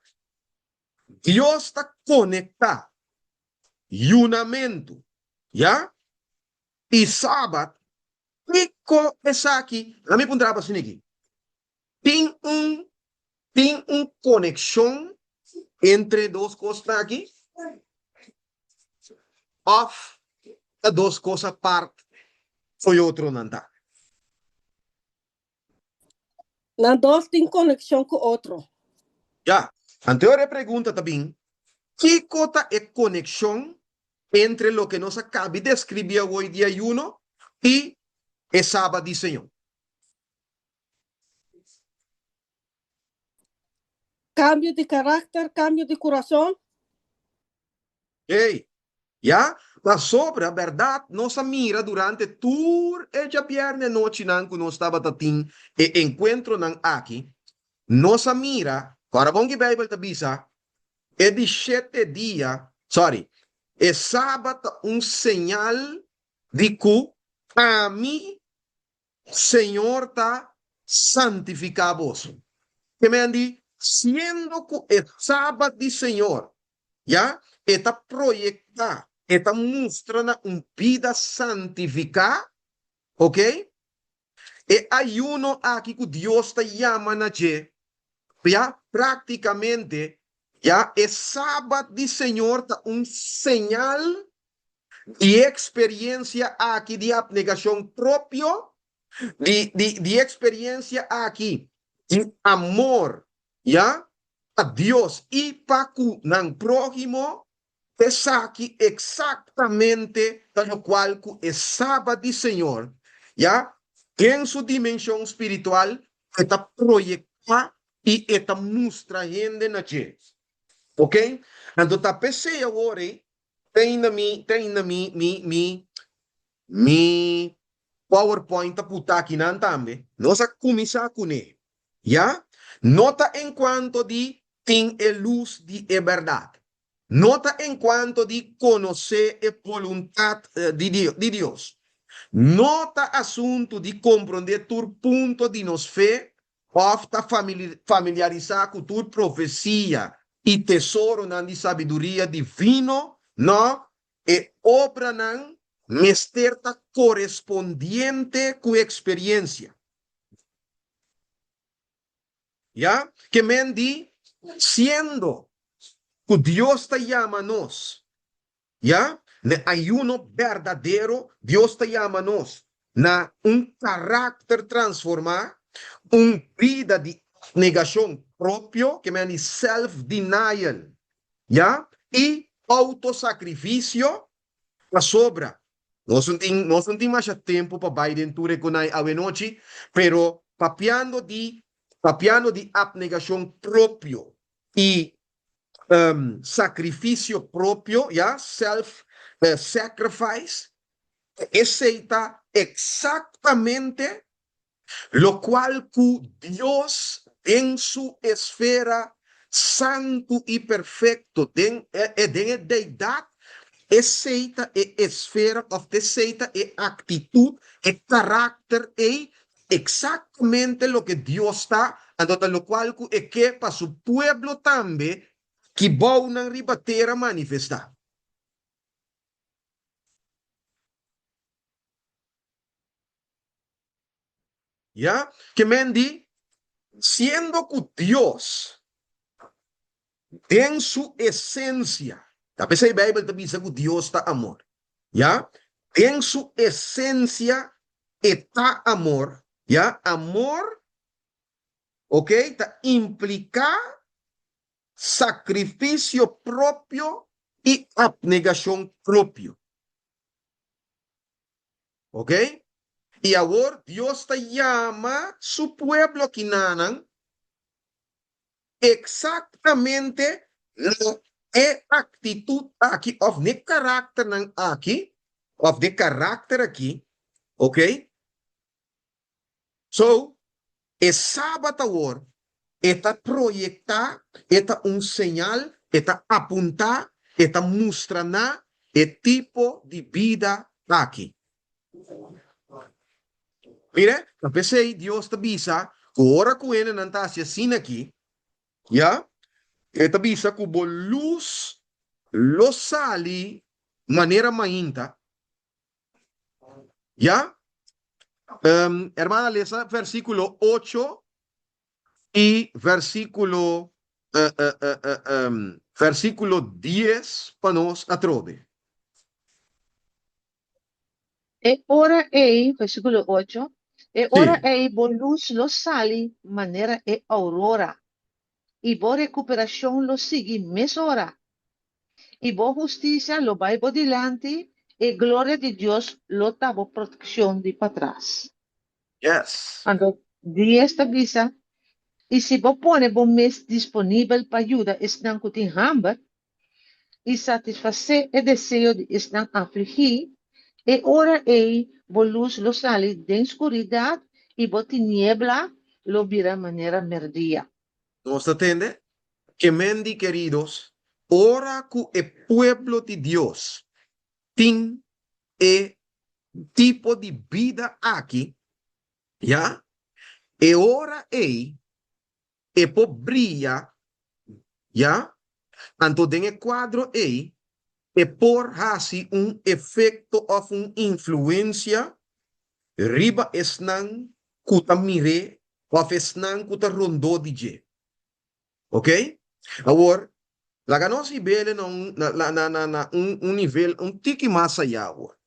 Dios está conectado. Unamento. ¿Ya? Y sábado. Pico es aquí. La me pondrá para aquí. Tem un conexión entre dos cosas aquí. Of dos cosas parte. Foi outro nanda. Na dos tem conexão com o outro. Ya. Anterior pregunta también. ¿Qué cosa es conexión entre lo que nos acaba de describir hoy día uno y el sábado de Señor? Cambio de caráter, cambio de coração. Hey, ya, la sobra, verdad, nos mira durante tour ella viernes noche que nos estaba tatín e encuentro nan aquí, nos mira, para bongi Bible tabisa, e de 7 días, sorry, es sábado un señal de que a mí, Señor, ta santificado. Que me han dicho, siendo que el sábado de Señor, ya, está proyectada, está mostrando una vida santificada, ¿ok? Y hay uno aquí que Dios te llama, ya, prácticamente, ya, el sábado de Señor está un señal y experiencia aquí de abnegación propio, de experiencia aquí, de amor, ¿ya? A Dios y pacu nan prójimo, es aquí exactamente tal cual es sábado de Señor, ¿ya? En su dimensión espiritual, está proyectada y está mostrando na gente. ¿Ok? Entonces, tapese ahora, mi PowerPoint puta aquí también. No sa kumisa kune. ¿Ya? Nota en cuanto de tin el luz de verdad. Nota en cuanto de conocer la voluntad de Dios. Nota asunto de comprender tu punto de nos fe, ofta familiarizar con tu profecía y tesoro de sabiduría divino, no? E obra nan mesterta correspondiente con experiencia. ¿Ya? Que men di, siendo que Dios te llama a nos, ¿ya? De ayuno verdadero, Dios te llama a nos, na un carácter transformar, un vida de negación propio, que men di self-denial, ¿ya? Y autosacrificio, la sobra. No sentimos más tiempo para Biden tu reconai a noche, pero papiando de abnegación propio y sacrificio propio, ya, sacrifice, es exactamente lo cual Dios en su esfera santo y perfecto, de deidad, aceita e esfera of aceita e actitud e carácter e exactamente lo que Dios está, andando lo cual es que para su pueblo también que va una ribatera manifestar. ¿Ya? Que mendi, siendo que Dios en su esencia, a pesar de la Biblia también dice que Dios está amor, ¿ya? En su esencia está amor, ¿ya? Amor ¿ok? Ta implica sacrificio propio y abnegación propio, ¿ok? Y ahora Dios te llama su pueblo Kinanan exactamente la actitud aquí, of de karakter ng aki, of de karakter aquí, ¿ok? So, es sabatawor, esta proyecta, esta un señal, esta apunta, esta muestra na, el tipo de vida aquí. Mire, a veces Dios te avisa, que ora kuena nantasya sin aquí, ya, esta avisa que luz lo sali manera mainta, ya. Hermana, lesa versículo 8 y versículo 10 para nos atrove. E ora ei, versículo 8, e ora Sí. ei bo luz lo sali, manera e aurora, e bo recuperación lo sigue mesora, y bo justicia lo va por delante, y gloria de Dios lo tabo protección de para atrás. Yes. Cuando 10 visa, y si vos pone vos mes disponible para ayuda, están cutin hambre, y satisfacer el deseo de están afligir, e ora ei, vos luz lo sale de oscuridad, y vos tiniebla lo vira manera merdía. ¿Nos atiende? Que mendi queridos, ora cu el pueblo de Dios, tin e tipo de vida aquí, ya, e ora e po brilla, ya, tanto en el cuadro e por hasi un efecto of un influencia riba esnan kuta mire of esnan kuta rondo DJ. Ok? Agora, la ganos ibele un nivel un tiki más allá. Agora.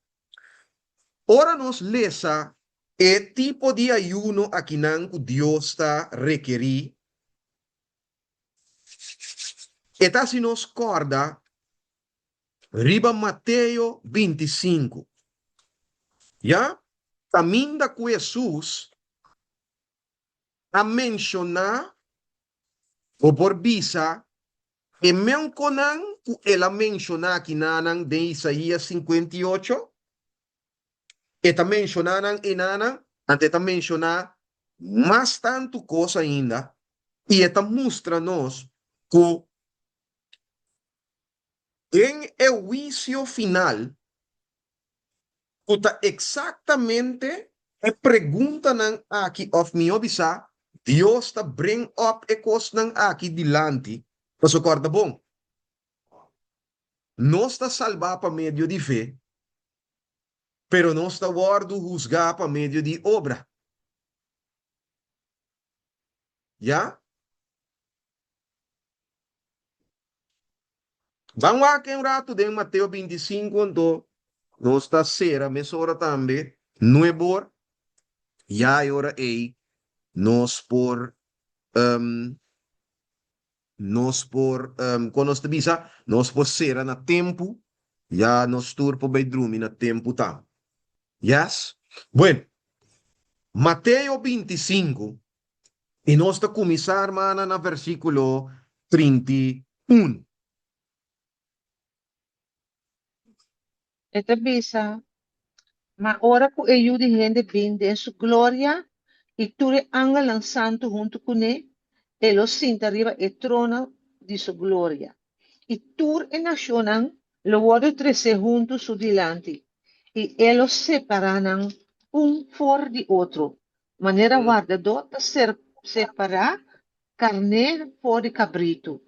Ora nos lesa e tipo de ayuno aquí nan que Dios está requerir. Eta si nos corda riba Mateo 25. Ya? Caminda com Jesus a mencionar o por bisa e mencionan que ela menciona aqui nanan de Isaías 58 e ta mencionanan e nanan ante ta mencionar mais tanto coisa ainda e eta mostra-nos que em el juízo final kuta exactamente e pergunta ng aki of mi obisa, Dios ta bring up e kos ng aki dilante. Pasukorda bong, nos ta salva pa medio de fe, pero nos ta guardo juzga pa medio de obra. Ya? Vamos aqui um rato de Mateo 25, então, nos ta sera, mesora tambe, nuebor, ya ora ei, nos por quando te bisa, nos por sera na tempo, ya nos turpo bedroom na tempo tam. Yes? Bueno, Mateo 25, e nós está começar, mana, na versículo 31. Esta visa, ma ora que ellos de gente vinde en su gloria, y tú le angelan santo junto con él, él los sienta arriba el trono de su gloria. Y tú en nacionan, lo guardo trece juntos su delante, y él los separan un por de otro. Manera guardador de separar carne por de cabrito.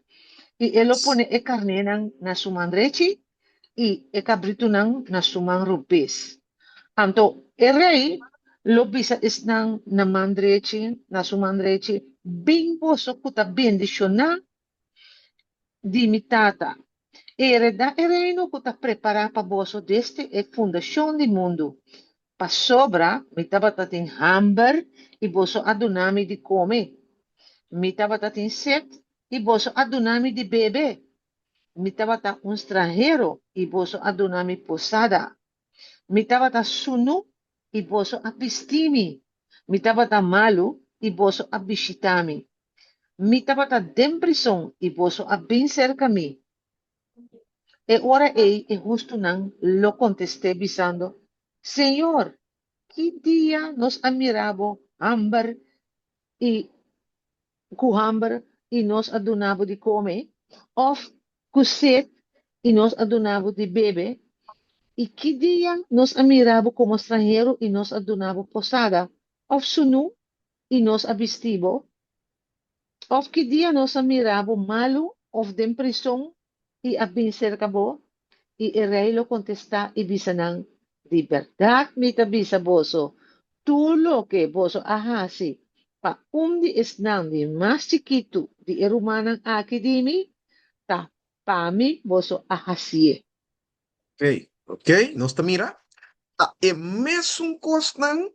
Y él lo pone el carne na su mano derecha y el cabrito na su mano revés. Anto, el rey lo bisa isnang na mandrechi, na su mandrechi, bing boso kuta bendiciona dimitata. Hereda el reino kuta prepara pa boso desde el fundación del mundo. Pa sobra, mitaba tatin hamber y boso adunami di come. Mitavata insect, iboso adunami di bebe. Mitavata un straniero, iboso adunami posada. Mitavata sunu, iboso abistimi. Mitavata malu, iboso abishitami. Mitavata demprison, iboso abinser kami. E ora ei e justo nang lo contesté bisando, Señor, ¿qué día nos admirabo hambre y cuhambre y nos adunabo de come? Of kuset y nos adunabo de bebe? ¿Y qué día nos admirabo como extranjero y nos adunabo posada? Of sunu y nos abistibo? Of qué día nos admirabo malo? Of de prisión y abincercabo? Y el rey lo contesta y bisanang, de verdad, bisa boso, tú lo que boso ahasi, pa is nang di mas chiquito di erumanang akidimi, ta pami boso ahasi. Ok, nós está mira? É mesmo cosnan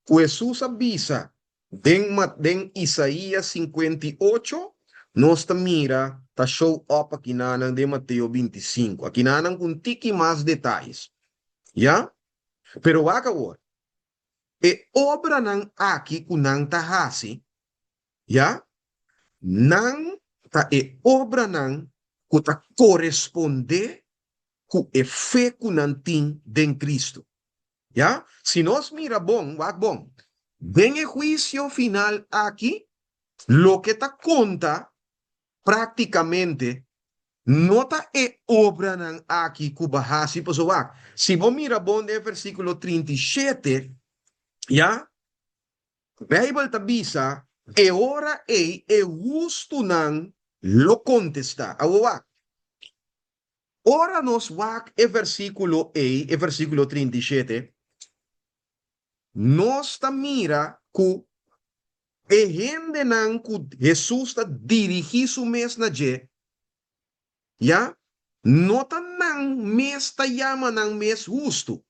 que Jesus avisa den Isaías 58, nós está mira, tá show up aqui na de Mateus 25. Aqui na com tiki mais detalhes. Ya? Pero agora, obra nang aqui kunang tahasi, ya? Nang ta obra nang kuta corresponde ku fe kunanting den Cristo. Ya? Si nos mira bom, wag bom. Den el juicio final aquí, lo que ta conta prácticamente no ta obra nang aqui kubahasi po so wag. Si vos mira bom de versículo 37, ya? Bible tabisa, ora e justo nang lo contesta. Awa. Ora nos wak versículo 37, nos ta mira ku gente nang ku Jesus ta dirigi su mes na je, ya? Nota nang mes ta yama nang mes justo.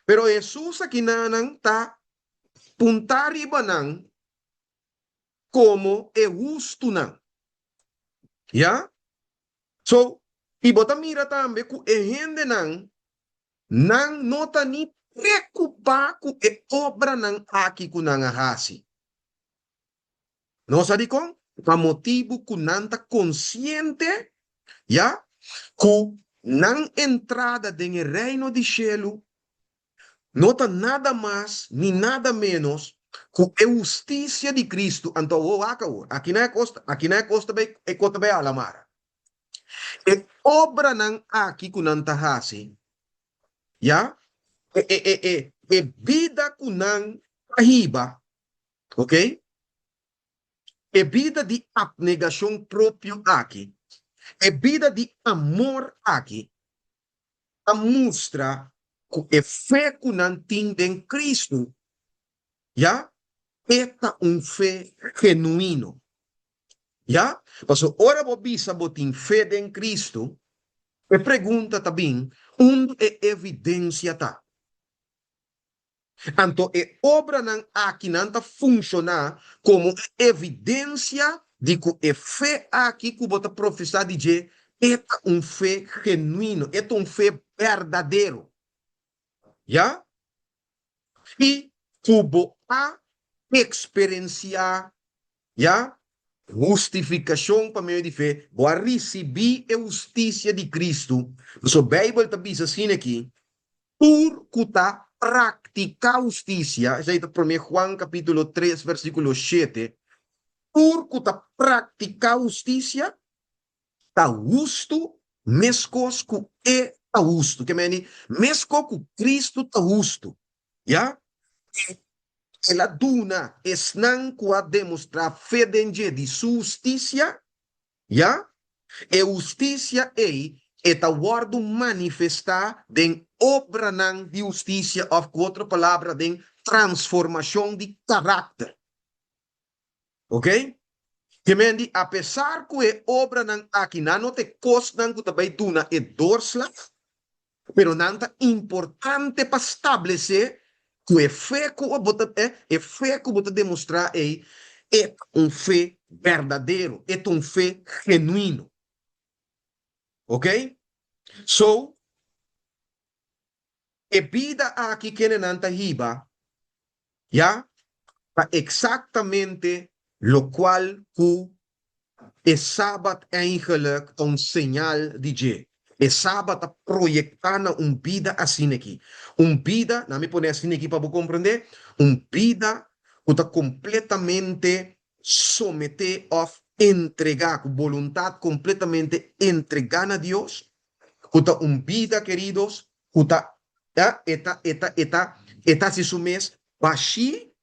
Pero Jesus aqui nanang ta puntari ba nang como justo nang. Ya? So, ibota mira tambe ku gente nang nota ni preocupa ku obra nang aki ku nang ahasi. No sabi kong, pa motivo ku nanta consciente, ya? Ku nang entrada den el reino de cielo, nota nada más ni nada menos ku justicia de Cristo anto o akaw. Aqui na costa be alamara. Obra nang aki ku nang tahasi, ya? Vida ku nang kahiba, okay? Vida de abnegação próprio aqui. Vida de amor aqui. A mostra que fé que não tem em Cristo, já? Esta fé genuíno. Já? Mas ora vou bisa botin fé em Cristo, me pergunta também, onde é evidência tá? Então, obra não aqui não está funcionar como evidência de que a fé aqui que você professar de dizer é fé genuíno, é fé verdadeiro. Já? E cubo a experienciar, já? Justificação para meio de fé, vou receber a justiça de Cristo. So, a Bíblia está dizendo assim aqui, por cuta practicar justicia, já está por Juan capítulo 3, versículo 7, por cuta practicar justicia, está justo, mescos com está justo, que meni, mesco com Cristo está justo, já? Ela duna, esnan a demonstrar fé de sua justiça, já? E justiça eta guardo manifestar den obra nang de justiça, of outra palavra, den transformação de caráter. Ok? Que mendi, apesar que obra nang aqui não te costa que também tuna e dorsla, pero nanta importante para estabelecer que fé que bota demonstrar é fé verdadeiro, é fé genuíno. Ok? So, a vida aqui que nanta hiba, ya, pa exactamente lo cual ku é Sabbat eigenlijk señal de je. É Sabbat a proyectar na vida assim aqui. Vida, na me pone assim aqui para você compreender, vida que está completamente someter of entregar, com vontade completamente entregar a Deus, que está vida, queridos, que está se sumes, baixi,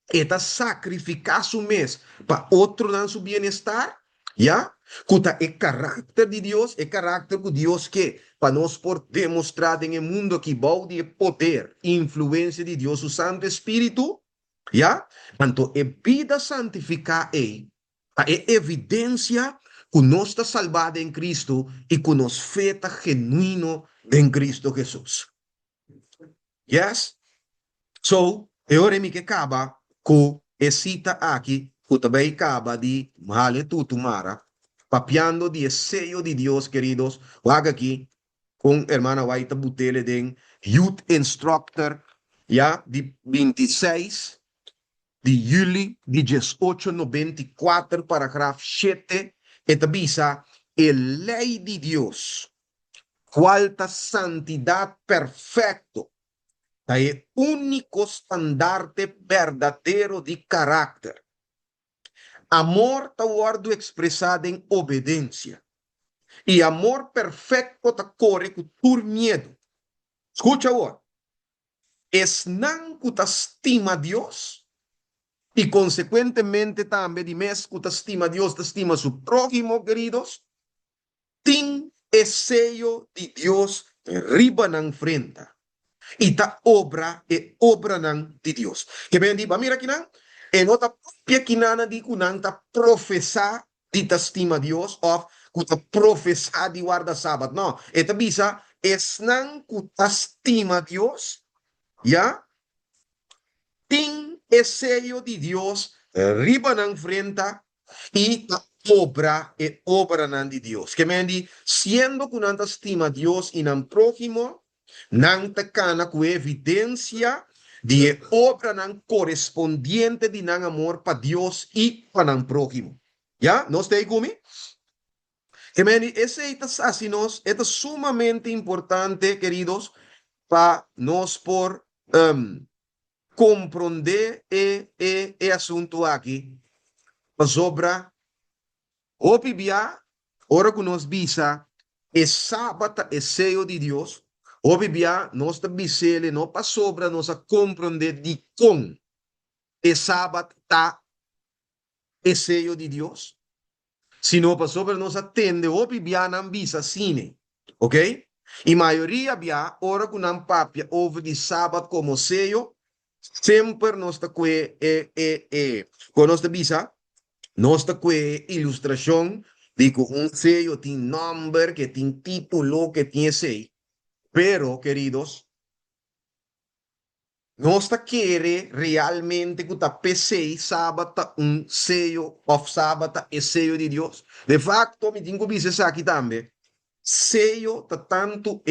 está sacrificar su mes para outro dar su bienestar, ¿ya? Kuta el carácter de Dios, el carácter de Dios que para nos por demostrar en el mundo que va de poder, influencia de Dios, su Santo Espíritu, ¿ya? Tanto es vida santificada es evidencia que nos está salvada en Cristo y que nos feta genuino en Cristo Jesús. Yes? So, ahora mi que acaba com cita aqui, que também acaba de Mahale Tutumara, papiando de sello de Deus, queridos, haga aqui com a hermana Waita Butele, den Youth Instructor, ja, de 26 de julho de 1894, parágrafo 7, esta visa, a lei de Deus, cualta santidade perfecto, é único estandarte verdadeiro de carácter. Amor está guardo expressado em obediência. E amor perfeito está corre por medo. Escucha agora. Es não que te estima Deus e consequentemente também de mes que te estima Deus, te estima su prójimo, queridos. Tem esse sello de Deus riba na frente. E ta obra e obra nan de Dios. Que ven di, mira aqui nan, e nota propia kinana di kunan ta profesa di ta estima Dios of ku ta profesa di guarda sabat. No, eta bisa es nan ku ta estima Dios, ya, ting es sello de Dios riba nan frente y ta obra e obra nan de Dios. Que ven di, siendo kunan ta estima Dios y nan prójimo, nang takana ku evidencia de obra nang correspondiente de nang amor para Dios y para nang prójimo. ¿Ya? ¿No está ahí, Gumi? Ese es sumamente importante, queridos, para nos por comprender el asunto aquí. Sobre opibia, ora que nos visa, es sábado, es sello de Dios. Obvia, nós também não para sobra nós a compreender de como é sábado tá é sello de Deus. Se não para sobra nós atende, obvia não visa cine, ok? E maioria via ora com não papia over de sábado como sello, sempre nós tá com quando nós visa, nós tá com ilustração de que sello tem number, que tem título, que tem sello. Pero, queridos, no está quiere realmente que ta PC sábado sello of sábado es sello de Dios. De facto, me tengo que decir aquí también, sello ta tanto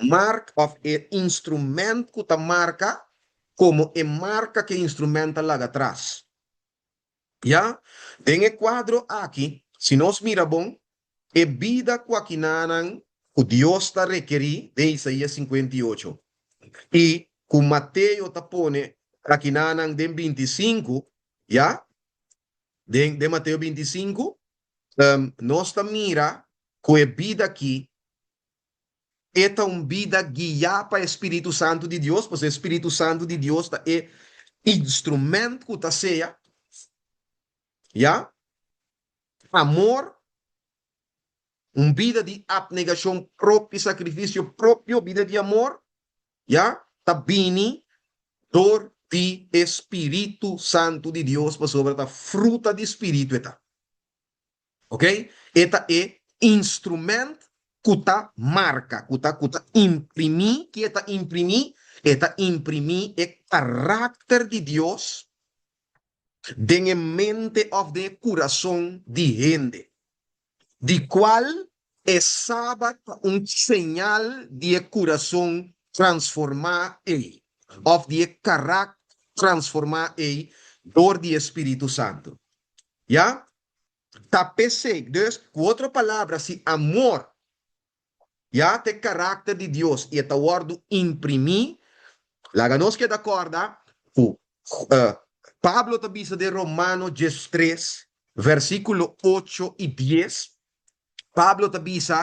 mark of instrumento que ta marca como marca que instrumenta lá atrás. ¿Ya? En el cuadro aquí, si nos mira bon, vida cuaquinanan que Dios está requerir de Isaías 58. Y con Mateo te pone aquí nanan de 25, ¿ya? De Mateo 25, nos mira que vida aquí, esta vida guiada para el Espíritu Santo de Dios, pues el Espíritu Santo de Dios es instrumento que te sea, ¿ya? Amor, vida de abnegación propia, sacrificio propio, vida de amor, ¿ya? Tabini, dor de Espíritu Santo de Dios, para sobre la fruta de Espíritu, eta. ¿Ok? Esta es instrumento que ta marca, que ta imprimi, que esta imprimi el carácter de Dios de mente of de coração de gente, de qual é sábado señal de coração transformar ele, of de carácter transformar ele, door de Espírito Santo. ¿Ya? Tapese, dus, com outra palavra, se amor, ya, te carácter de Deus, e esta word imprimir, la nos que de acorda, Pablo te dice de Romano 3, versículo 8 y 10, Pablo te dice,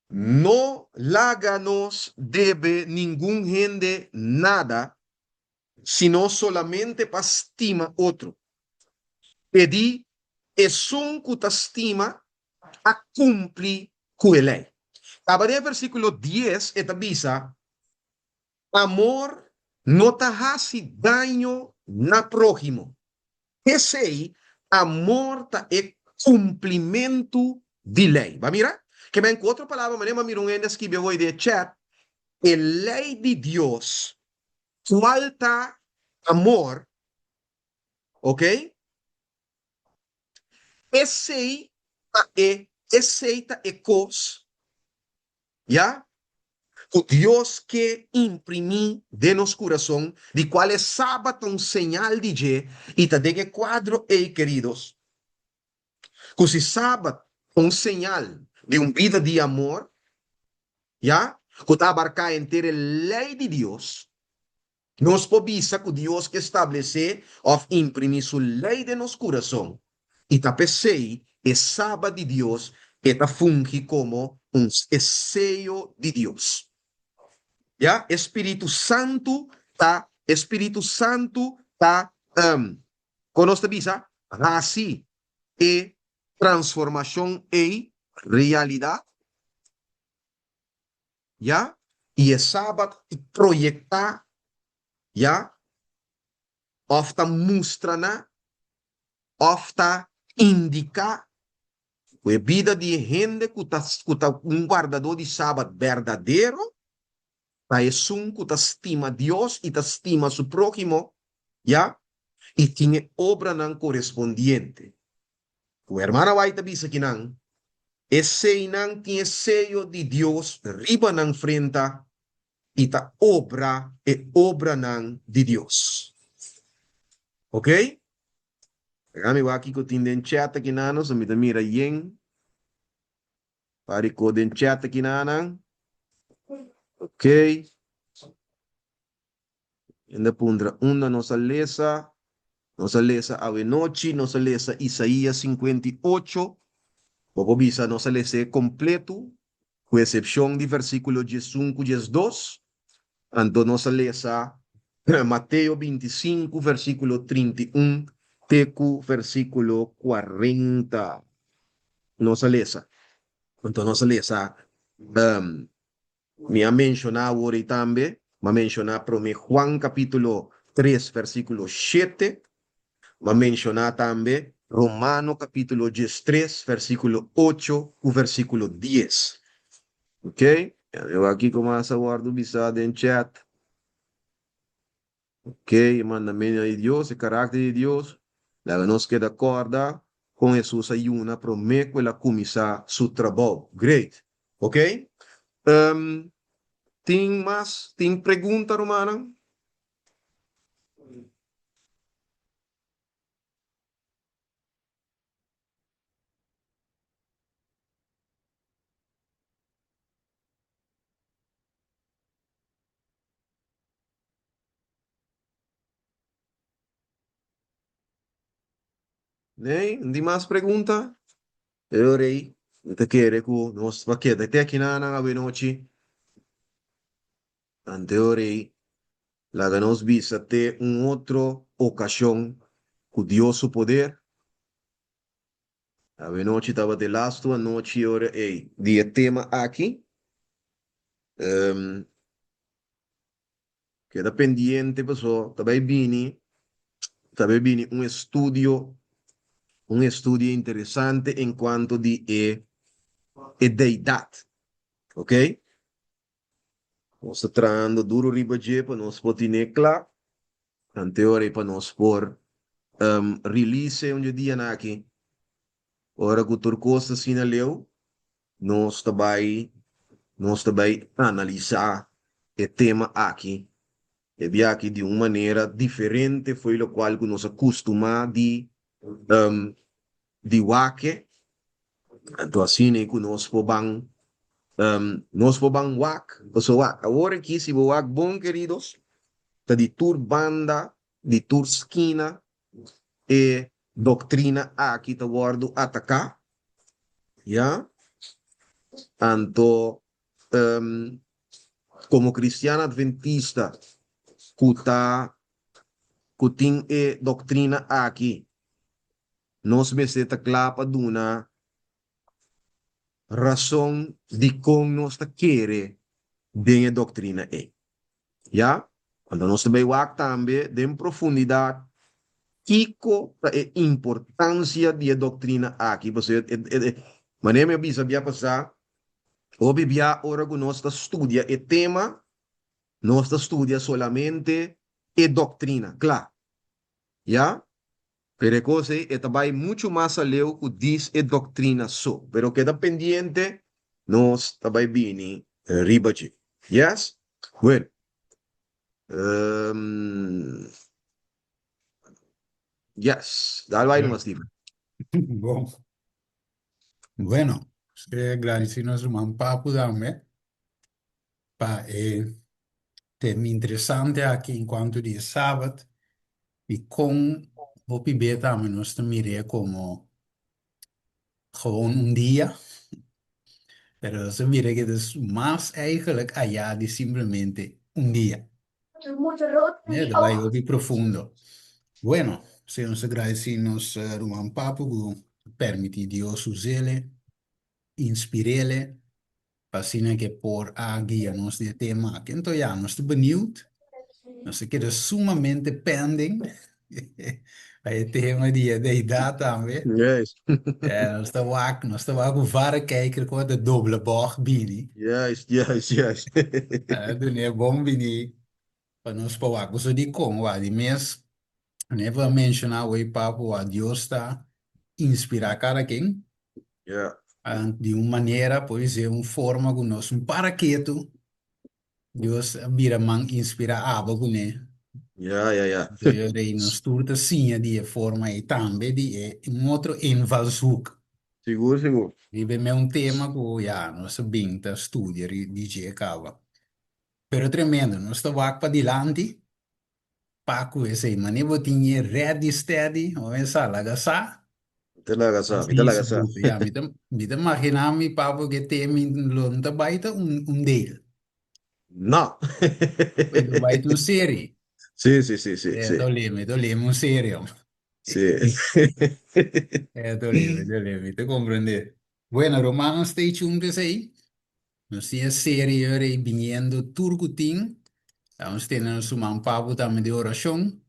no láganos debe ningún gente nada, sino solamente para estima otro. Pedi es un que te estima a cumplir con la ley. Abre versículo 10 e te dice, amor no te hace daño na prójimo. Esse amor ta é cumprimento de lei. Vai mirar? Que bem, com outra palavra, mas mira um ainda que eu de chat, a lei de Deus, falta amor, ok? Esse é coisa, já? O Deus que imprimi de nos coração, de qual é sábado um sinal de G, e te de quadro, queridos, que se sábado um sinal de uma vida de amor, já? Que te abarca inteira a lei de Deus, nos pobisa que Deus que estabelece ou imprimir sua lei de nos coração, e te pensei, é sábado de Deus, que te funge como um sello de Deus. Ya, Espíritu Santo ta conosce bisa así e transformación e realidad, ya, y es sábado proyecta, ya, ofta mostrana, ofta indica a vida de gente que está um guardador de sábado verdadeiro. Es un que te estima Dios y te estima su prójimo, ¿ya? Y tiene obra nan correspondiente. Tu hermana va te dice que nan, ese nan tiene sello de Dios, riba nan frente, y ta obra nan de Dios. ¿Ok? Kami va aquí con den chat aquí nanos, me mira yen. Pari ko den chat aquí nanan. Ok. Ainda pondrá una nossa lesa Avenochi, nossa lesa Isaías 58, poco visa nossa lesa completo, com exceção de versículo 15, 12, então nossa lesa Mateo 25, versículo 31, teco versículo 40, nossa lesa. Então nossa lesa, me ha mencionado ahora también, va a mencionar por Juan capítulo 3, versículo 7, va a mencionar también Romano capítulo 13, versículo 8 y versículo 10. ¿Ok? Yo aquí comienzo a guardar visado en chat. Ok, mandamento de Dios, el carácter de Dios, la que nos queda acorda con Jesús ayuna, promete la comisa su trabajo. Great. Ok? Tem mais? Tem pergunta, Romana? Nem? Tem mais pergunta? Eu orei. Te quero que nós paquete até aqui na noite. Ante orei. La que nos visa até outra ocasião com Deus su poder. A noite estava de last a noite ora ei. Dia tema aqui. Queda pendiente, pessoal. Também vini um estudo interessante em quanto de deidade. Ok? Nós estamos duro riba de para nós poder claro. Ante ora para nós por release um dia na aqui. Ora que o turcosta sinaleu, nós também analisar o tema aqui. E bem aqui de uma maneira diferente, foi o qual que nós acostumamos de wake. Então assim, né, que nós podemos wak, so wak. Agora aqui, se wak bom, queridos, tá de tur banda, de tur esquina, e doutrina aqui tá guardo atacar, ya? Anto, como cristiano adventista, kuta, kuting e doutrina aqui, nós me seta clapa duna razão de como nós ta querer de doutrina é. Ya? Quando nós também wak também, de profundidade, Kiko é importância de doutrina aqui. Você, mas nem me avisa, via passar, ou via hora que nós estudia o tema, nós estudia solamente a doutrina, claro. Já? Pero cosa é também muito mais além que diz a doutrina só. Pero queda pendiente, nós também vini riba de. Yes? Bueno. Yes. Dale vai nomás, Stephen. Bom. Bueno, agradecemos um papo também. Tema interessante aqui enquanto dia sábado. E com o PB também nós miramos como gewoon een dia. Pero se mira que es más eigenlijk allá de simplemente un día. Dat vai ook profundo. Bueno, se nos agradecemos Roman Papu, permiti Dios usele, inspirele, pasina que por a guia nos de tema. Então ja, nós estamos benieuwd. Nós queremos sumamente pending. Aí tema de data também. Yes. Nós estamos com vários kijkers com de dubbele bocht bini. Yes, yes, yes. Doen é bom bini. Para nós para o de como de mês, never mencionar o papo a Deus está inspirar cada quem. Yeah. De uma maneira, pois é uma forma que nós um paraquedo Deus vira man inspira aba com né. Yeah, yeah, yeah. Então eu dei nos turta sim de forma e também de um outro invalshoek. Seguro, seguro. E bem é tema que já nós bem tá estudiar e DJ acaba. Pero tremendo, nós está para dilante. Paco esse mane botinha ready steady ou essa lagasa Ita laga sa. ya me imagina mi papo que tem lonta baita deal No. pero baita série Sí, sí, sí, sí, sí. toleme série Sí. toleme te comprende bueno romano stay tuned que sei no sia série ore viniendo turcutin vamos tendo su man papo também de oração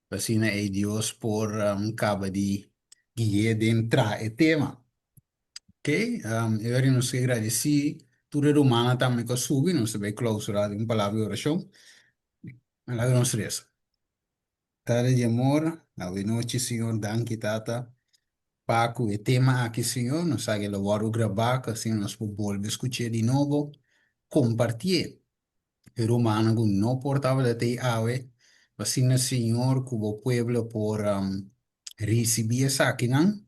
Pasina e Dios por caba de guia de entrar e tema. Ok? Eu quero nos agradecer tudo romana também que subi, nós também clausurar em palavra de oração. Lá nós reza. Tarde de amor, a noite, Senhor, danke tata. Paco e tema aqui, Senhor, nós sabe que vou gravar, assim nós podemos escutar de novo, compartilhar. E romana que não portava de te ave, assim, Senhor, que o pueblo por receber essa aqui, não?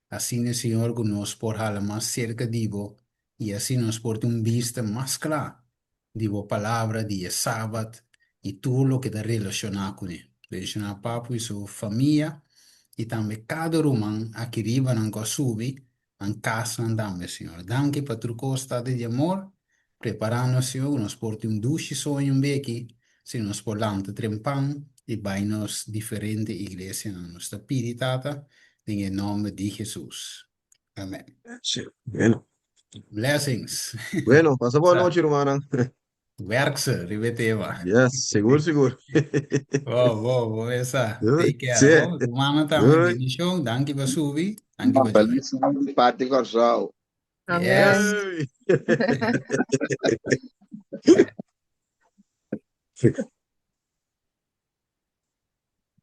Assim, Senhor, que nos por hala mais cerca de vos e assim nos por um vista mais clara de vos palavra, de sábado e tudo o que está relacionado com ele. Relacionado papo e sua família e também cada romano aqui riba não subi em casa andamos, Senhor. Danke para tu estado de amor, preparando, Senhor, nos por um duche sonho um beque, se nos por lanta trempão e vai nos diferentes igrejas na nossa piritata. En nome de Jesús. Amén. Sí. Bueno. Blessings. Bueno, pasa boa noite, hermana. Werkse, ribeteva. Yes, seguro, seguro. Wow, essa. Good. Take care. Sí. Mama também, Good. bendição. Danke para subir. Danke para jogar. Parte Corsal. Amen.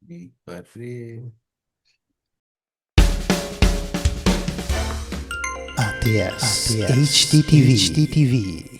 Yay. Padre. ATS HDTV